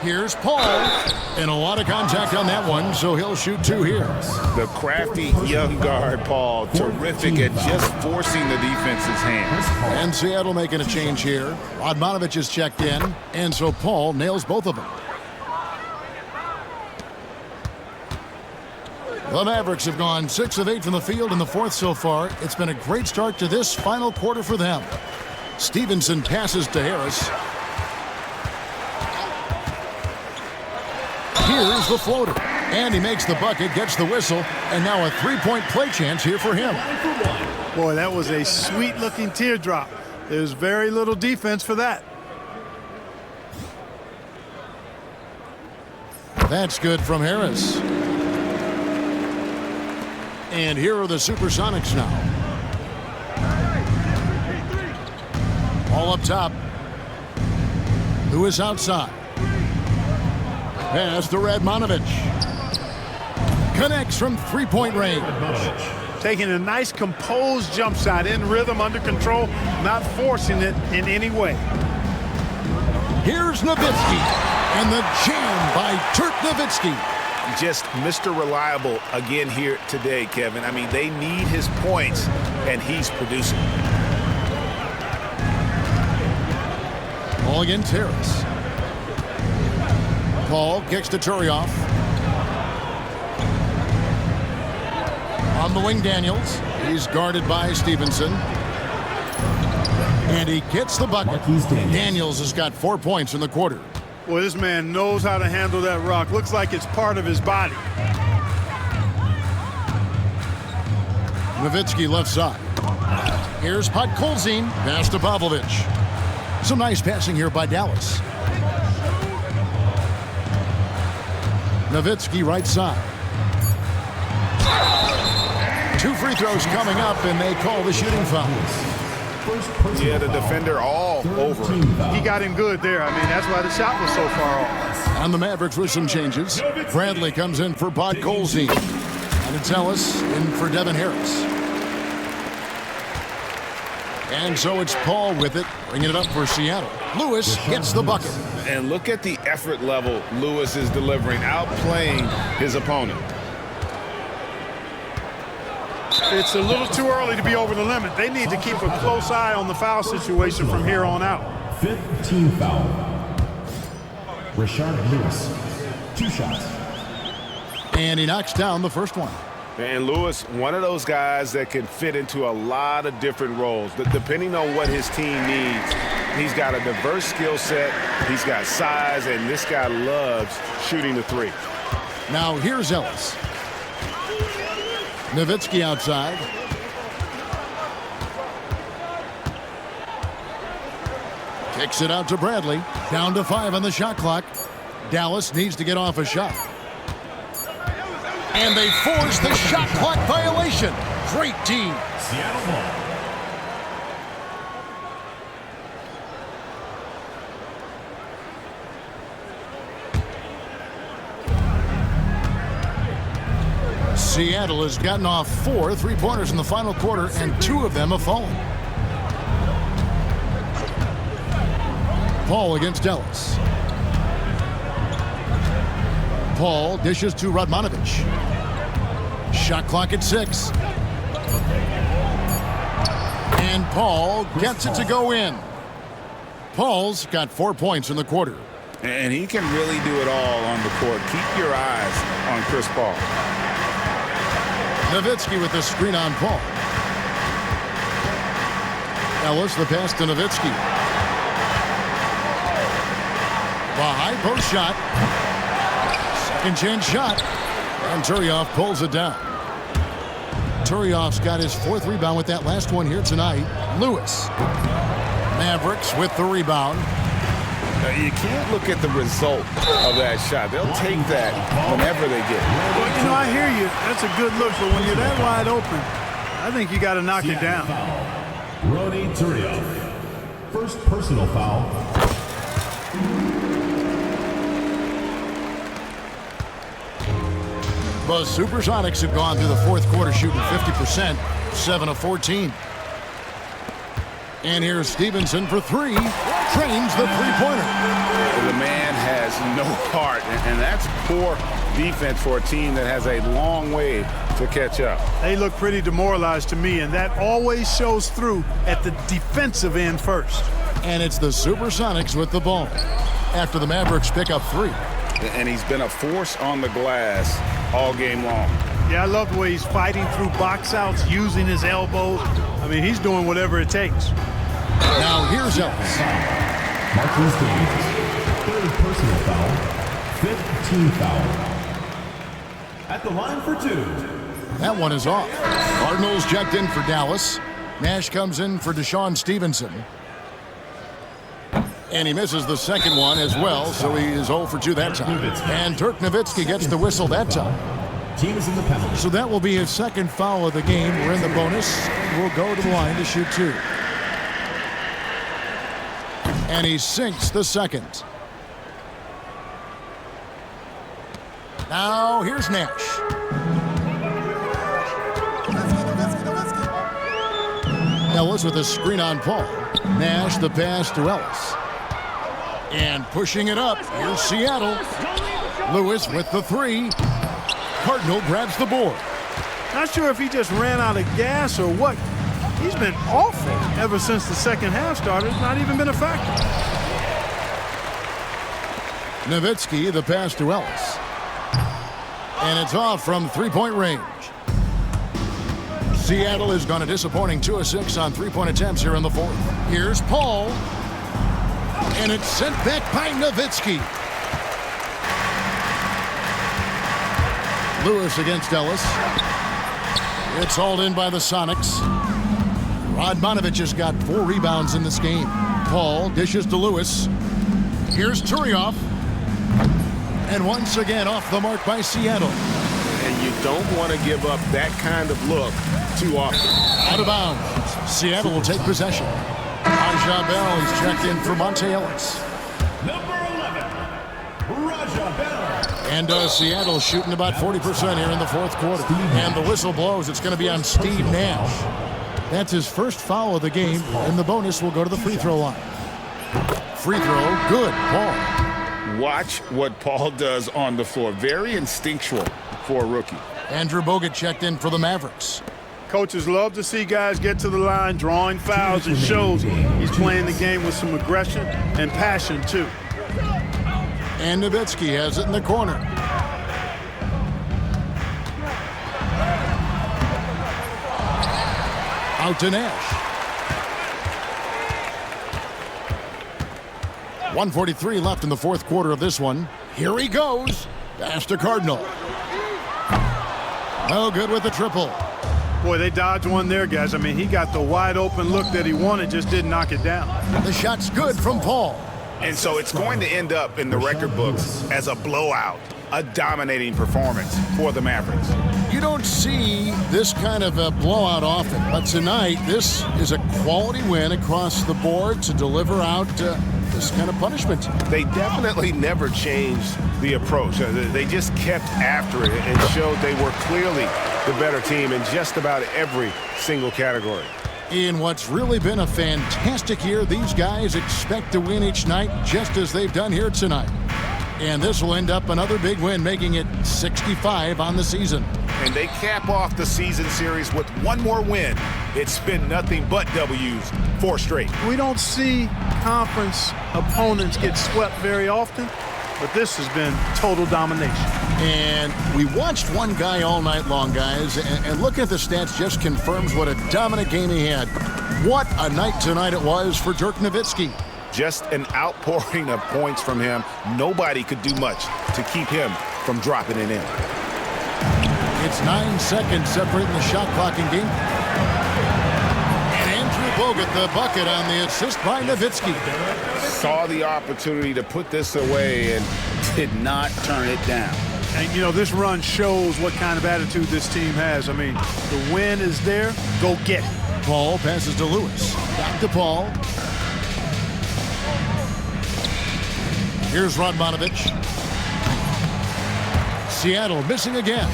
Here's Paul, and a lot of contact on that one, so he'll shoot 2 here. The crafty young guard, Paul, terrific at just forcing the defense's hands. And Seattle making a change here. Odmanovich is checked in, and so Paul nails both of them. The Mavericks have gone 6 of 8 from the field in the fourth so far. It's been a great start to this final quarter for them. Stevenson passes to Harris. Here's the floater. And he makes the bucket, gets the whistle, and now a 3-point play chance here for him. Boy, that was a sweet-looking teardrop. There's very little defense for that. That's good from Harris. And here are the Supersonics now. All up top. Lewis outside. Pass to Radmanovich. Connects from 3-point range. Taking a nice composed jump shot in rhythm, under control, not forcing it in any way. Here's Nowitzki. And the jam by Dirk Nowitzki. Just Mr. Reliable again here today, Kevin. I mean, they need his points, and he's producing. Ball against Harris. Paul kicks to Turioff. On the wing, Daniels. He's guarded by Stevenson. And he gets the bucket. Daniels has got 4 points in the quarter. Well, this man knows how to handle that rock. Looks like it's part of his body. Nowitzki left side. Here's Podkolzin. Pass to Pavlovich. Some nice passing here by Dallas. Nowitzki right side. 2 free throws coming up, and they call the shooting foul. Yeah, the defender all over him. He got him good there. I mean, that's why the shot was so far off. And the Mavericks with some changes. Bradley comes in for Podkolzin. And it's Ellis in for Devin Harris. And so it's Paul with it, bringing it up for Seattle. Lewis gets the bucket. And look at the effort level Lewis is delivering, outplaying his opponent. It's a little too early to be over the limit. They need to keep a close eye on the foul situation from here on out. 15 foul. Rashard Lewis, 2 shots. And he knocks down the first one. And Lewis, one of those guys that can fit into a lot of different roles. Depending on what his team needs, he's got a diverse skill set. He's got size, and this guy loves shooting the 3. Now here's Ellis. Nowitzki outside. Kicks it out to Bradley. Down to 5 on the shot clock. Dallas needs to get off a shot. And they force the shot clock violation. Great team. Seattle ball. Seattle has gotten off 4 3-pointers in the final quarter, and 2 of them have fallen. Paul against Ellis. Paul dishes to Radmanovic. Shot clock at 6. And Paul gets it to go in. Paul's got 4 points in the quarter. And he can really do it all on the court. Keep your eyes on Chris Paul. Nowitzki with the screen on Paul. Ellis the pass to Nowitzki. The high post shot. Second chance shot. And Turioff pulls it down. Turioff's got his 4th rebound with that last one here tonight. Lewis. Mavericks with the rebound. You can't look at the result of that shot. They'll take that whenever they get it. Well, you know, I hear you. That's a good look, but when you're that wide open, I think you got to knock it down. Rony Turioff. First personal foul. The Supersonics have gone through the 4th quarter shooting 50%, 7 of 14. And here's Stevenson for 3. Trains the 3-pointer. The man has no heart, and that's poor defense for a team that has a long way to catch up. They look pretty demoralized to me, and that always shows through at the defensive end first. And it's the Supersonics with the ball after the Mavericks pick up 3. And he's been a force on the glass all game long. Yeah, I love the way he's fighting through box outs, using his elbows. I mean, he's doing whatever it takes. Now here's Ellis. Marquise Davis. 3rd personal foul. 5th team foul. At the line for 2. That one is off. Cardinals checked in for Dallas. Nash comes in for Deshaun Stevenson. And he misses the second one as well, so he is 0 for 2 that time. And Dirk Nowitzki gets the whistle that time. Team is in the penalty. So that will be his 2nd foul of the game. We're in the bonus. We'll go to the line to shoot 2. And he sinks the 2nd. Now here's Nash. Ellis with a screen on Paul. Nash the pass to Ellis. And pushing it up, here's Seattle. Lewis with the 3. Cardinal grabs the board. Not sure if he just ran out of gas or what. He's been awful ever since the second half started. Not even been a factor. Nowitzki the pass to Ellis. And it's off from 3-point range. Seattle has gone a disappointing 2 of 6 on 3-point attempts here in the 4th. Here's Paul. And it's sent back by Nowitzki. Lewis against Ellis. It's hauled in by the Sonics. Radmanovic has got 4 rebounds in this game. Paul dishes to Lewis. Here's Turioff. And once again off the mark by Seattle. And you don't want to give up that kind of look too often. Out of bounds. Seattle will take possession. Raja Bell is checked in for Monte Ellis. Number 11, Raja Bell. And Seattle shooting about 40% here in the 4th quarter. And the whistle blows. It's going to be on Steve Nash. That's his 1st foul of the game. And the bonus will go to the free throw line. Free throw, good. Paul. Watch what Paul does on the floor. Very instinctual for a rookie. Andrew Bogut checked in for the Mavericks. Coaches love to see guys get to the line, drawing fouls. It shows he's playing the game with some aggression and passion, too. And Nowitzki has it in the corner. Out to Nash. 1:43 left in the fourth quarter of this one. Here he goes. Pass to Cardinal. No good with the triple. Boy, they dodged one there, guys. I mean, he got the wide open look that he wanted, just didn't knock it down. The shot's good from Paul. And so it's going to end up in the record books as a blowout, a dominating performance for the Mavericks. You don't see this kind of a blowout often, but tonight this is a quality win across the board to deliver out this kind of punishment. They definitely never changed the approach. They just kept after it and showed they were clearly the better team in just about every single category. In what's really been a fantastic year, these guys expect to win each night just as they've done here tonight. And this will end up another big win, making it 65 on the season. And they cap off the season series with one more win. It's been nothing but W's, 4 straight. We don't see conference opponents get swept very often, but this has been total domination. And we watched one guy all night long, guys, and looking at the stats just confirms what a dominant game he had. What a night tonight it was for Dirk Nowitzki. Just an outpouring of points from him. Nobody could do much to keep him from dropping it in. It's 9 seconds separating the shot clock in game. And Andrew Bogut the bucket on the assist by Nowitzki. Saw the opportunity to put this away and did not turn it down. And, you know, this run shows what kind of attitude this team has. I mean, the win is there. Go get it. Paul passes to Lewis. Back to Paul. Here's Radmanovich. Seattle missing again.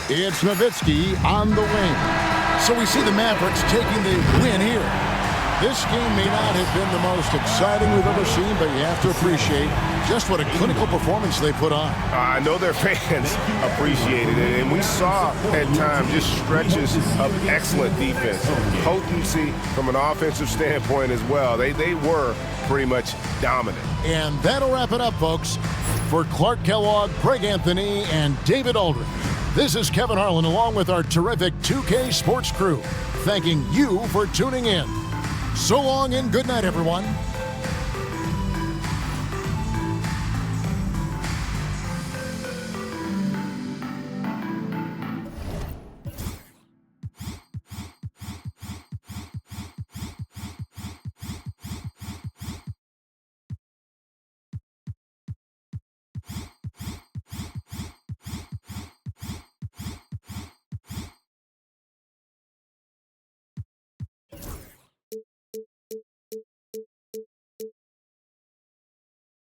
It's Nowitzki on the wing. So we see the Mavericks taking the win here. This game may not have been the most exciting we've ever seen, but you have to appreciate just what a clinical performance they put on. I know their fans appreciated it, and we saw at times just stretches of excellent defense. Potency from an offensive standpoint as well. They were pretty much dominant. And that'll wrap it up, folks. For Clark Kellogg, Craig Anthony, and David Aldridge, this is Kevin Harlan along with our terrific 2K Sports crew, thanking you for tuning in. So long and good night, everyone.